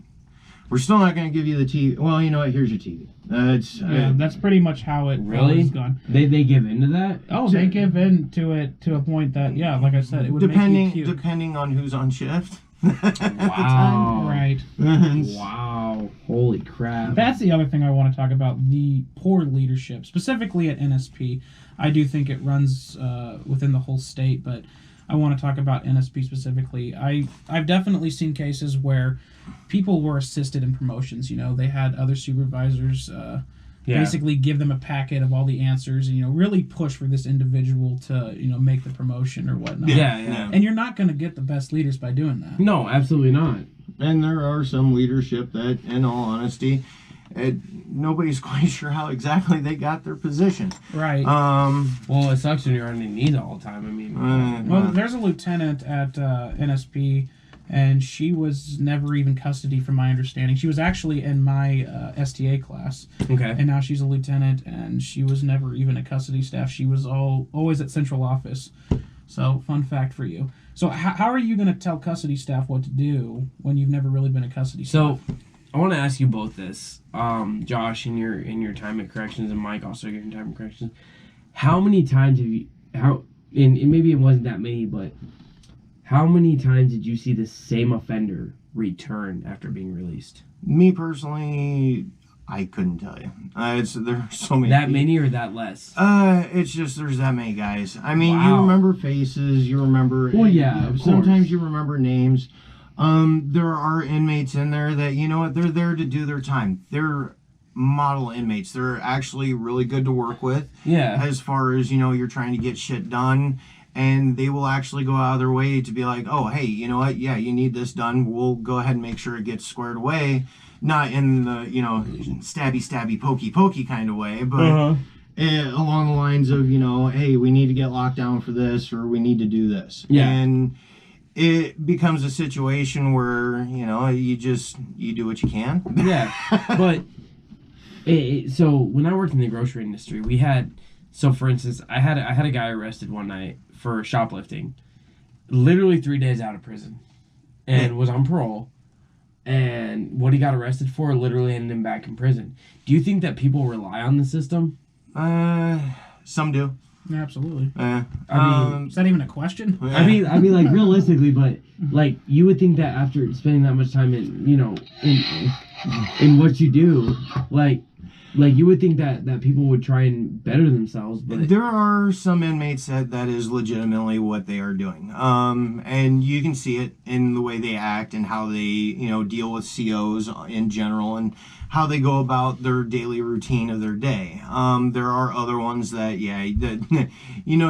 We're still not going to give you the TV. Well, you know what? Here's your TV. That's pretty much how it has gone. They give in to that? Oh, they give in to it to a point that, like I said, it would make you puke. Depending on who's on shift. Wow. Right. Wow. Holy crap. That's the other thing I want to talk about, the poor leadership, specifically at NSP. I do think it runs within the whole state, but I want to talk about NSP specifically. I've definitely seen cases where people were assisted in promotions. They had other supervisors basically give them a packet of all the answers and, really push for this individual to, make the promotion or whatnot. Yeah. And you're not going to get the best leaders by doing that. No, absolutely not. And there are some leadership that, in all honesty, nobody's quite sure how exactly they got their position. Right. Well, it sucks when you're on your knees all the time. I mean, there's a lieutenant at NSP, and she was never even custody, from my understanding. She was actually in my STA class. Okay. And now she's a lieutenant, and she was never even a custody staff. She was always at central office. So, fun fact for you. So, how are you going to tell custody staff what to do when you've never really been a custody staff? So, I want to ask you both this, Josh, in your time at corrections, and Mike, also your time at corrections. How many times have you? And maybe it wasn't that many, but how many times did you see the same offender return after being released? Me personally, I couldn't tell you. There's so many. That many or that less? It's just there's that many guys. I mean, You remember faces. You remember. Well, yeah. Sometimes you remember names. There are inmates in there that, they're there to do their time. They're model inmates. They're actually really good to work with. Yeah. As far as, you're trying to get shit done. And they will actually go out of their way to be like, oh, hey, you know what? Yeah, you need this done. We'll go ahead and make sure it gets squared away. Not in the, stabby, pokey kind of way, but along the lines of, hey, we need to get locked down for this, or we need to do this. Yeah. And it becomes a situation where, you do what you can. Yeah. But, so when I worked in the grocery industry, we had, so for instance, I had a guy arrested one night for shoplifting, literally 3 days out of prison, and was on parole. And what he got arrested for literally ended him back in prison. Do you think that people rely on the system? Some do. Absolutely. I mean, is that even a question? I mean, like realistically, but like you would think that after spending that much time in, in what you do, like you would think that people would try and better themselves, but there are some inmates that is legitimately what they are doing. And you can see it in the way they act and how they, deal with COs in general and how they go about their daily routine of their day. There are other ones that,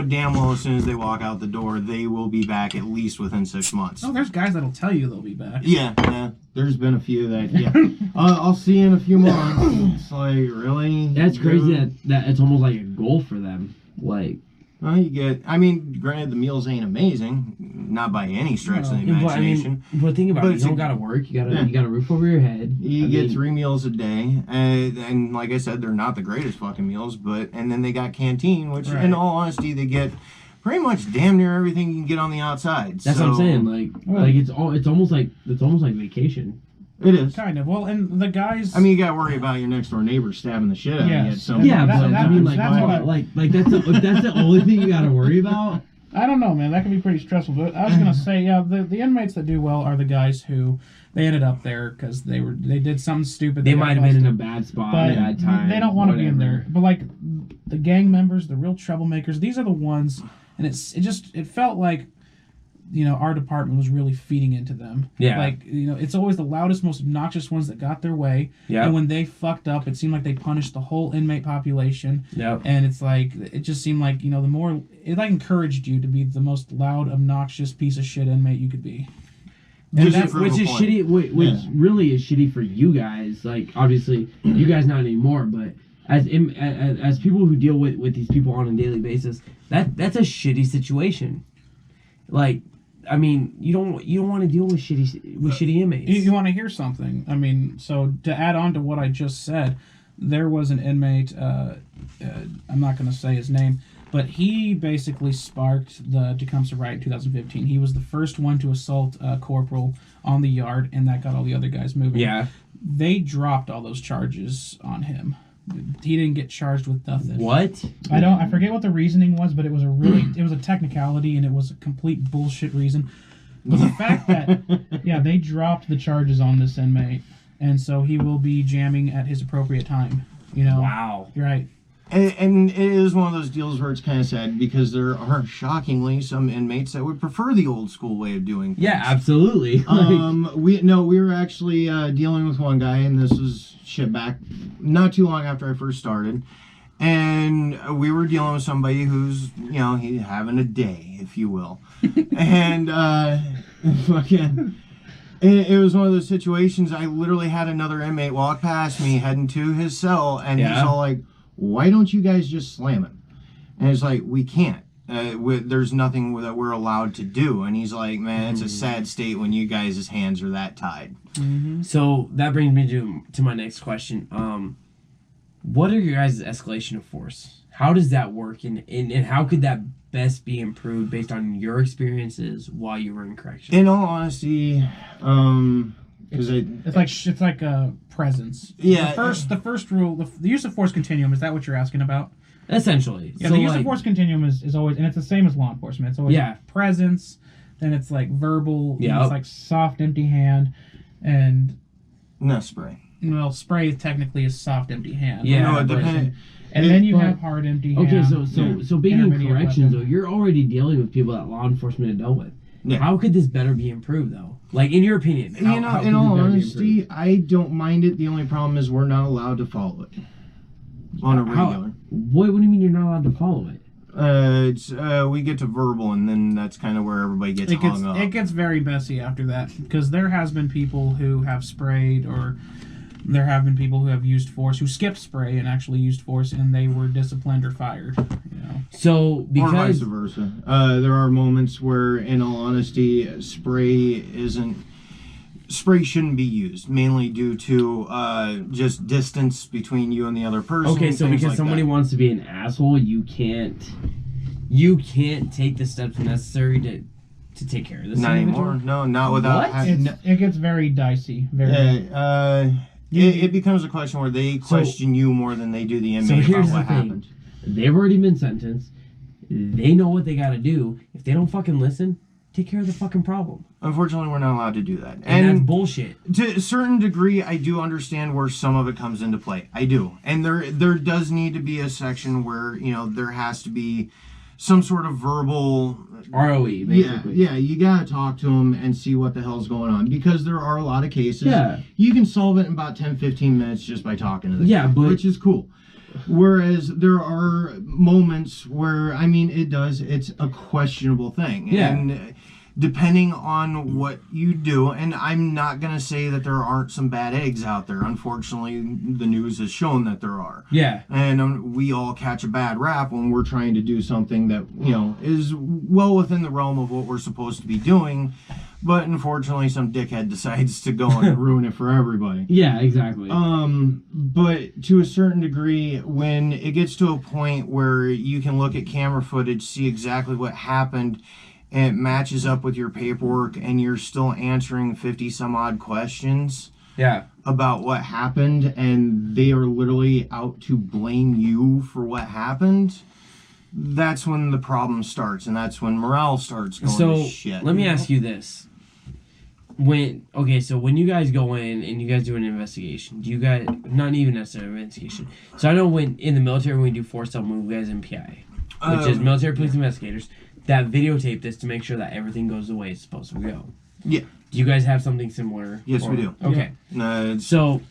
damn well as soon as they walk out the door, they will be back at least within 6 months. Oh, there's guys that'll tell you they'll be back. Yeah. There's been a few that, yeah, I'll see you in a few months. It's like, really? That's crazy that it's almost like a goal for them. Like, well, you get, I mean, granted, the meals ain't amazing, not by any stretch of the imagination. But think about it, you don't gotta work, you got a roof over your head. You get 3 meals a day, and like I said, they're not the greatest fucking meals, and then they got canteen, which, in all honesty, they get pretty much damn near everything you can get on the outside. That's what I'm saying. Like it's almost like vacation. It is kind of. Well, and the guys. I mean, you got to worry about your next door neighbor stabbing the shit out of you. At some yeah, point. but I mean, that's the only thing you got to worry about. I don't know, man. That can be pretty stressful. But I was gonna say, yeah, the inmates that do well are the guys who they ended up there because they did something stupid. They might have been in a bad spot at that time. They don't want to be in there. But like the gang members, the real troublemakers, these are the ones. And it felt like, you know, our department was really feeding into them. Yeah. Like, you know, it's always the loudest, most obnoxious ones that got their way. Yeah. And when they fucked up, it seemed like they punished the whole inmate population. Yeah. And it's like, it just seemed like, you know, it like encouraged you to be the most loud, obnoxious piece of shit inmate you could be. Which is shitty. Which really is shitty for you guys. Like, obviously, you guys not anymore, but as people who deal with these people on a daily basis, that's a shitty situation. Like, I mean, you don't want to deal with shitty inmates. You want to hear something? I mean, so to add on to what I just said, there was an inmate. I'm not going to say his name, but he basically sparked the Tecumseh riot in 2015. He was the first one to assault a corporal on the yard, and that got all the other guys moving. Yeah. They dropped all those charges on him. He didn't get charged with nothing. What? I forget what the reasoning was, but it was a technicality, and it was a complete bullshit reason. But the fact that they dropped the charges on this inmate, and so he will be jamming at his appropriate time. You know. Wow. You're right. And it is one of those deals where it's kind of sad because there are shockingly some inmates that would prefer the old school way of doing things. Yeah, absolutely. We were actually dealing with one guy, and this was shit back not too long after I first started, and we were dealing with somebody who's, you know, he's having a day, if you will, and fucking. It was one of those situations. I literally had another inmate walk past me heading to his cell, and he's all like, "Why don't you guys just slam him?" And it's like, we can't. There's nothing that we're allowed to do. And he's like, man, it's a sad state when you guys' hands are that tied. Mm-hmm. So that brings me to my next question. What are your guys' escalation of force? How does that work? And how could that best be improved based on your experiences while you were in corrections? In all honesty, it's like a presence. Yeah. The first rule, the use of force continuum. Is that what you're asking about? Essentially. Yeah. So the use of force continuum is always, and it's the same as law enforcement. It's always presence. Then it's like verbal. Yeah. It's like soft, empty hand, and no spray. Well, spray technically is soft, empty hand. Yeah. No, it depends. And then you have hard, empty hand. Okay, so being in corrections, though, you're already dealing with people that law enforcement had dealt with. Yeah. How could this better be improved, though? Like, in your opinion, how in all honesty, I don't mind it. The only problem is we're not allowed to follow it on a regular. What do you mean you're not allowed to follow it? We get to verbal, and then that's kind of where everybody gets hung up. It gets very messy after that, because there has been people who have sprayed, or there have been people who have used force, who skipped spray and actually used force, and they were disciplined or fired. You know. So because or vice versa, there are moments where, in all honesty, spray shouldn't be used, mainly due to just distance between you and the other person. Okay, so because somebody wants to be an asshole, you can't take the steps necessary to take care of this. Not anymore. No, not without. It gets very dicey. It becomes a question where they question you more than they do the inmate about what happened. They've already been sentenced. They know what they got to do. If they don't fucking listen, take care of the fucking problem. Unfortunately, we're not allowed to do that. And that's bullshit. To a certain degree, I do understand where some of it comes into play. I do. And there does need to be a section where, you know, there has to be some sort of verbal ROE, basically. Yeah, you gotta talk to them and see what the hell's going on, because there are a lot of cases. Yeah. You can solve it in about 10-15 minutes just by talking to them. Yeah, which is cool. Whereas there are moments where, I mean, it's a questionable thing. Yeah. And depending on what you do, and I'm not going to say that there aren't some bad eggs out there. Unfortunately, the news has shown that there are. Yeah. And we all catch a bad rap when we're trying to do something that, is well within the realm of what we're supposed to be doing. But unfortunately, some dickhead decides to go and ruin it for everybody. Yeah, exactly. But to a certain degree, when it gets to a point where you can look at camera footage, see exactly what happened, and it matches up with your paperwork, and you're still answering 50 some odd questions about what happened, and they are literally out to blame you for what happened, that's when the problem starts, and that's when morale starts going to shit. Let me ask you this. When you guys go in and you guys do an investigation, do you guys, not even necessarily an investigation, so I know when in the military when we do forced out move, you guys MPI, which is military police investigators, that videotape this to make sure that everything goes the way it's supposed to go. Yeah. Do you guys have something similar? Yes, we do. Okay. So...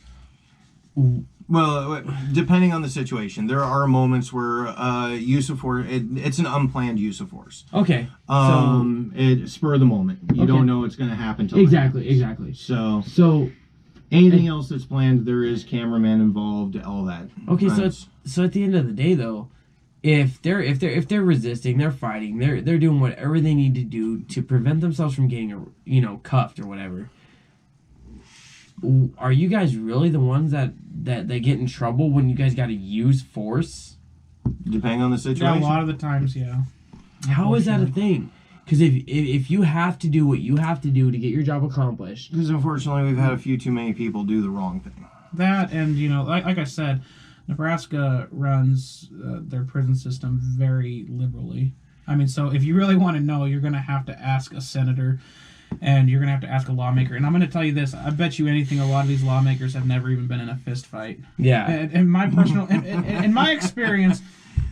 Well, depending on the situation, there are moments where use of force, it's an unplanned use of force. Okay. It's spur of the moment. You don't know what's going to happen till Exactly. So anything else that's planned, there is cameraman involved, all that. Okay, so at the end of the day though, if they're resisting, they're fighting, they're doing whatever they need to do to prevent themselves from getting cuffed or whatever. Are you guys really the ones that get in trouble when you guys got to use force? Depending on the situation. Yeah, a lot of the times, yeah. How is that a thing? Because if you have to do what you have to do to get your job accomplished. Because unfortunately, we've had a few too many people do the wrong thing. That, and like I said, Nebraska runs their prison system very liberally. I mean, so if you really want to know, you're going to have to ask a senator. And you're going to have to ask a lawmaker. And I'm going to tell you this. I bet you anything, a lot of these lawmakers have never even been in a fist fight. Yeah. In my personal... in my experience,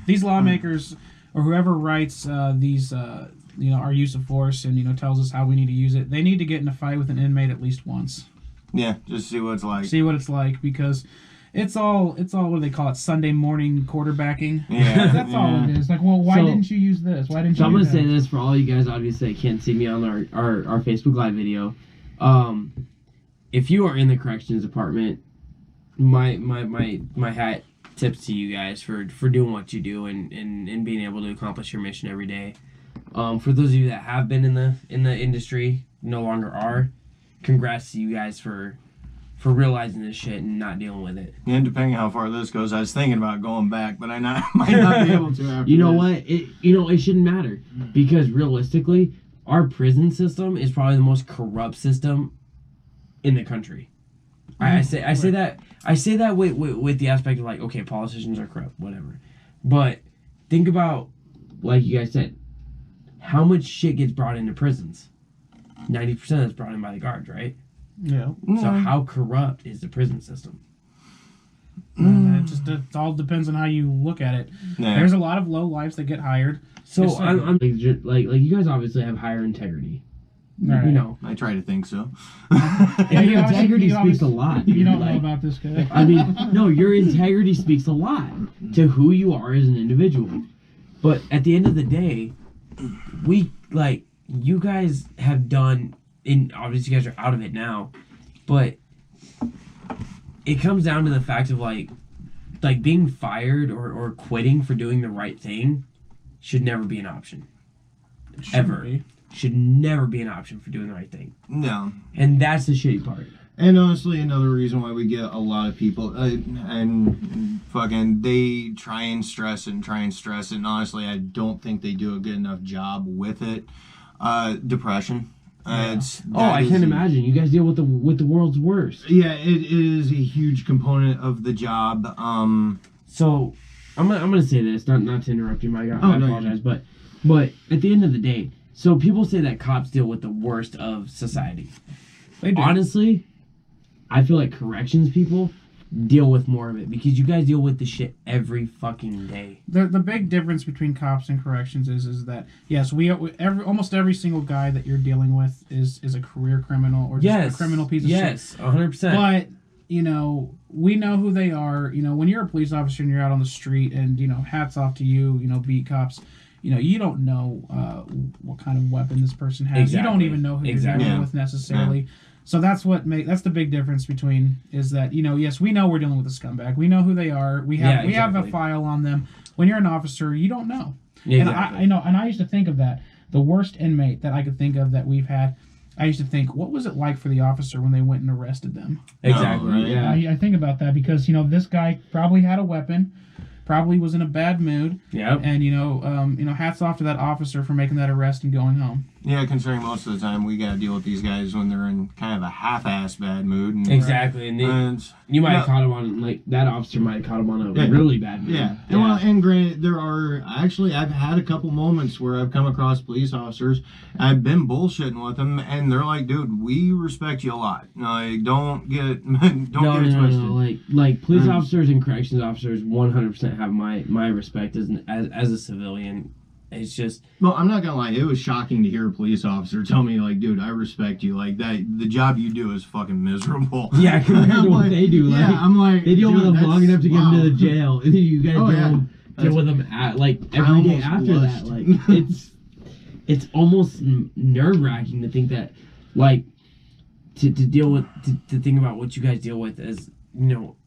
these lawmakers, or whoever writes these, our use of force and, tells us how we need to use it, they need to get in a fight with an inmate at least once. Yeah, just see what it's like. See what it's like, because... It's all what do they call it? Sunday morning quarterbacking. Yeah, that's all it is. Like, well, why didn't you use this? Why didn't you? So I'm gonna do say that? this for all you guys, obviously can't see me on our Facebook Live video. If you are in the corrections department, my hat tips to you guys for doing what you do and being able to accomplish your mission every day. For those of you that have been in the industry, no longer are, congrats to you guys for realizing this shit and not dealing with it. And depending on how far this goes, I was thinking about going back, but I might not be able to after You know this. what? It shouldn't matter. Because realistically, our prison system is probably the most corrupt system in the country. I say that with the aspect of like, okay, politicians are corrupt, whatever. But think about, like you guys said, how much shit gets brought into prisons. 90% of it's brought in by the guards, right? Yeah. So how corrupt is the prison system? It all depends on how you look at it. Yeah. There's a lot of low lives that get hired. So I'm like you guys obviously have higher integrity. Right. I try to think so. Yeah, your integrity speaks a lot. You don't know about this guy. I mean, no, your integrity speaks a lot to who you are as an individual. But at the end of the day, you guys have done. And obviously you guys are out of it now, but it comes down to the fact of like being fired or quitting for doing the right thing should never be an option. Should never be an option for doing the right thing. No. And that's the shitty part. And honestly, another reason why we get a lot of people, and fucking, they try and stress it, and honestly, I don't think they do a good enough job with it. Depression. I can imagine. You guys deal with the world's worst. Yeah, it is a huge component of the job. So, I'm gonna say this, not to interrupt you, Mike. I apologize, but at the end of the day, so people say that cops deal with the worst of society. They do. Honestly, I feel like corrections people deal with more of it because you guys deal with the shit every fucking day. The big difference between cops and corrections is that yes, almost every single guy that you're dealing with is a career criminal or just a criminal piece of shit. Yes, 100%. But we know who they are. When you're a police officer and you're out on the street, and hats off to you, beat cops. you don't know what kind of weapon this person has. Exactly. You don't even know who you're dealing Yeah. with necessarily. Yeah. So that's the big difference between is that, yes, we know we're dealing with a scumbag. We know who they are. We have a file on them. When you're an officer, you don't know. Exactly. And I used to think of that. The worst inmate that I could think of that we've had, I used to think, what was it like for the officer when they went and arrested them? Exactly. Right? Yeah. I think about that because, this guy probably had a weapon, probably was in a bad mood. Yep. And, hats off to that officer for making that arrest and going home. Yeah, considering most of the time we got to deal with these guys when they're in kind of a half-ass bad mood. And, Exactly. And you might have caught him on, that officer might have caught him on a really bad mood. Yeah. And granted, I've had a couple moments where I've come across police officers, I've been bullshitting with them, and they're like, dude, we respect you a lot. Like, don't get it twisted. No. Like police officers and corrections officers 100% have my respect as a civilian. It's just... Well, I'm not gonna lie, it was shocking to hear a police officer tell me, like, dude, I respect you. Like, the job you do is fucking miserable. Yeah, compared to what they do. Like, yeah, I'm like... They deal with them long enough to get them to the wow. jail, and then you guys deal with them every day after that. Like, it's almost nerve-wracking to think that, like, to deal with... to think about what you guys deal with as...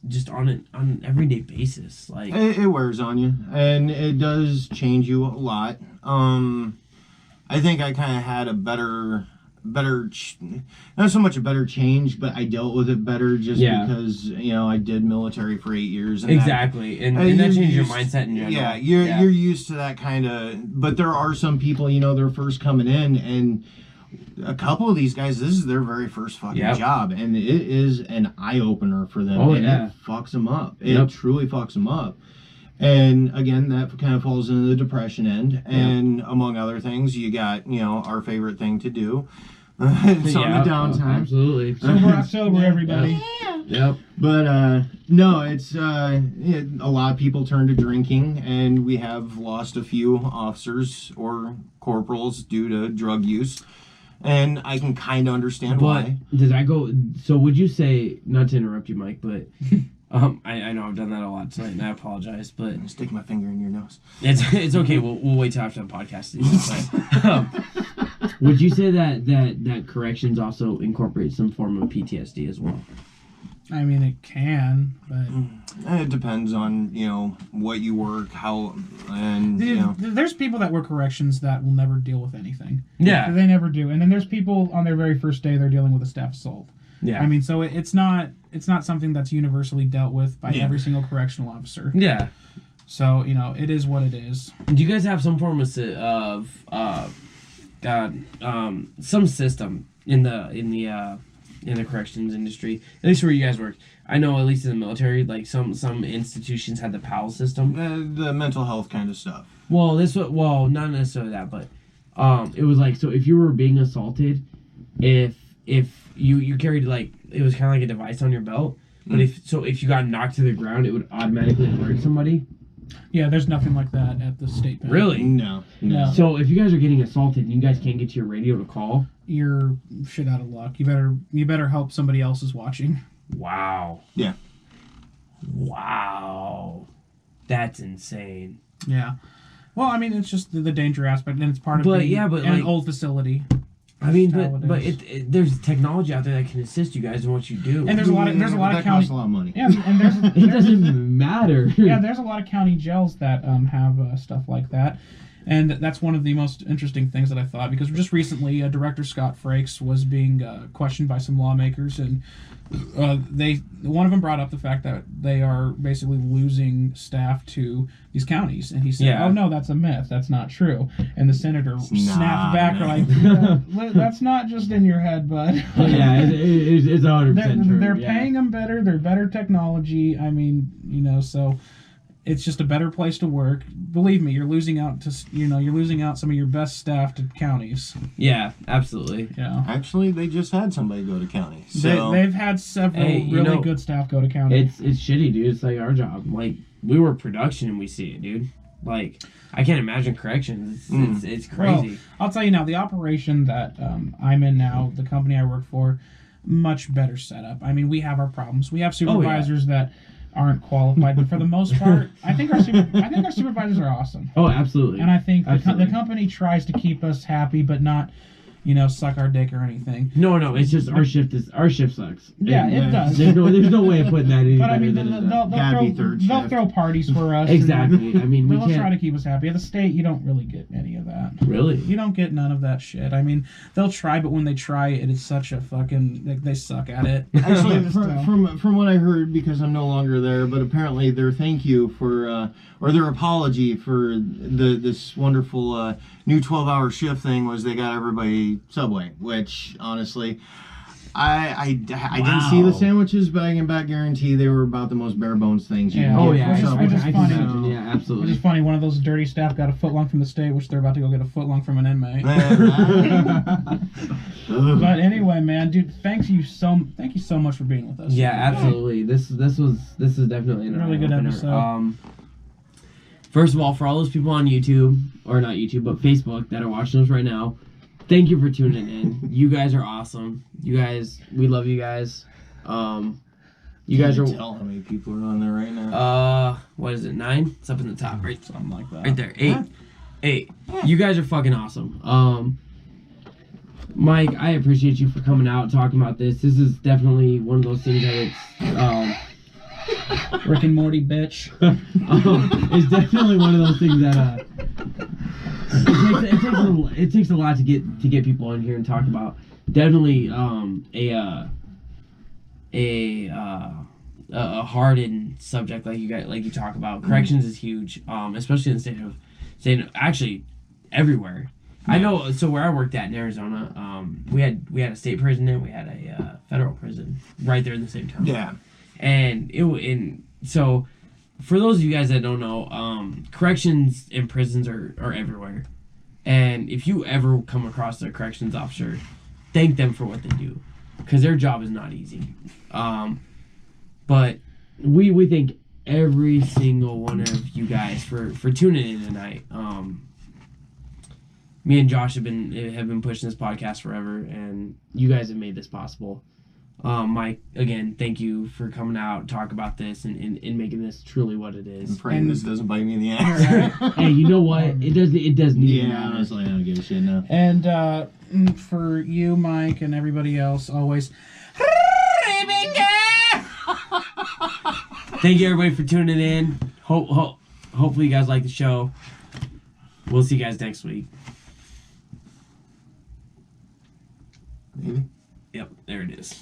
just on an everyday basis, like it wears on you, and it does change you a lot. I think I kind of had a better, not so much a better change, but I dealt with it better just because I did military for 8 years. And exactly, and that changed your mindset in general. Yeah, you're used to that kind of. But there are some people, they're first coming in and. A couple of these guys, this is their very first fucking job, and it is an eye-opener for them. Oh, and it fucks them up. It truly fucks them up. And again, that kind of falls into the depression end. And among other things, you got, our favorite thing to do. It's on the downtime. Absolutely. Sober October, everybody. Yep. But, no, it's, a lot of people turn to drinking, and we have lost a few officers or corporals due to drug use. And I can kind of understand why. Does that go... So would you say... Not to interrupt you, Mike, but... I know I've done that a lot tonight, and I apologize, but... Stick my finger in your nose. It's okay. We'll wait till after the podcast. But, would you say that corrections also incorporate some form of PTSD as well? I mean, it can, but... It depends on, what you work, how, and, There's people that work corrections that will never deal with anything. Yeah. They never do. And then there's people on their very first day, they're dealing with a staff assault. Yeah. I mean, so it's not something that's universally dealt with by every single correctional officer. Yeah. So, it is what it is. Do you guys have some form of some system in the corrections industry, at least where you guys work? I know, at least in the military, like some institutions had the PAL system, the mental health kind of stuff. Well, not necessarily that, but it was like, so if you were being assaulted, if you carried, like, it was kind of like a device on your belt, but if you got knocked to the ground, it would automatically alert somebody. Yeah, there's nothing like that at the state bank. Really? No. So if you guys are getting assaulted and you guys can't get to your radio to call, you're shit out of luck. You better hope somebody else is watching. Wow. Yeah. Wow. That's insane. Yeah. Well, I mean, it's just the danger aspect, and it's part of an old facility. I mean, but there's technology out there that can assist you guys in what you do. And there's a lot of that county. costs a lot of money. Yeah, and it doesn't matter. Yeah, there's a lot of county jails that have stuff like that. And that's one of the most interesting things that I thought, because just recently, Director Scott Frakes was being questioned by some lawmakers, and one of them brought up the fact that they are basically losing staff to these counties, and he said, "Oh no, that's a myth. That's not true." And the senator snapped back like, "That's not just in your head, bud." Yeah, it's 100% true. They're paying them better. They're better technology. I mean, so. It's just a better place to work. Believe me, you're losing out some of your best staff to counties. Yeah, absolutely. Yeah. Actually, they just had somebody go to county. So they've had several really good staff go to county. It's shitty, dude. It's like our job. Like, we work production and we see it, dude. Like, I can't imagine corrections. It's crazy. Well, I'll tell you now, the operation that I'm in now, the company I work for, much better setup. I mean, we have our problems. We have supervisors that aren't qualified. But for the most part, I think our supervisors are awesome. Oh, absolutely. And I think the Absolutely. company tries to keep us happy, but not, suck our dick or anything. No, it's just our shift sucks. Yeah, it does. There's no way of putting that any But better I mean, than it does. they'll throw parties for us. Exactly. I mean, we they'll can't try to keep us happy. At the state, you don't really get any of that. really. You don't get none of that shit. I mean, they'll try, but when they try it, it's such a fucking they suck at it. Actually, from what I heard, because I'm no longer there, but apparently their thank you for or their apology for this wonderful new 12-hour shift thing was they got everybody Subway, which honestly, I didn't see the sandwiches, but I can about guarantee they were about the most bare bones things you Yeah. can Oh get yeah, for Subway. which is I funny. can imagine. Yeah, It's absolutely. just funny. One of those dirty staff got a footlong from the state, which they're about to go get a footlong from an inmate. But anyway, man, dude, thank you so much for being with us. Yeah, absolutely. This is definitely an Really good eye-opener. episode. First of all, for all those people on YouTube, or not YouTube, but Facebook that are watching us right now, thank you for tuning in. You guys are awesome. You guys, we love you guys. You guys are. Tell how many people are on there right now. What is it? 9? It's up in the top, right? Something like that. Right there. 8. You guys are fucking awesome. Mike, I appreciate you for coming out and talking about this. This is definitely one of those things that it's Rick and Morty, bitch. it's definitely one of those things that it takes a lot to get people on here and talk about. Definitely a hardened subject like you talk about. Corrections is huge, especially in the state of actually everywhere. I know. So where I worked at in Arizona, we had a state prison and we had a federal prison right there in the same town. Yeah. And so for those of you guys that don't know, corrections and prisons are everywhere. And if you ever come across a corrections officer, thank them for what they do, because their job is not easy. But we thank every single one of you guys for tuning in tonight. Me and Josh have been pushing this podcast forever, and you guys have made this possible. Mike, again, thank you for coming out, talk about this, and making this truly what it is. I'm praying this doesn't bite me in the ass. Hey, you know what? It doesn't even Yeah, matter. honestly, I don't give a shit now. And for you, Mike, and everybody else, always. Thank you, everybody, for tuning in. Hopefully you guys like the show. We'll see you guys next week. Maybe. Yep, there it is.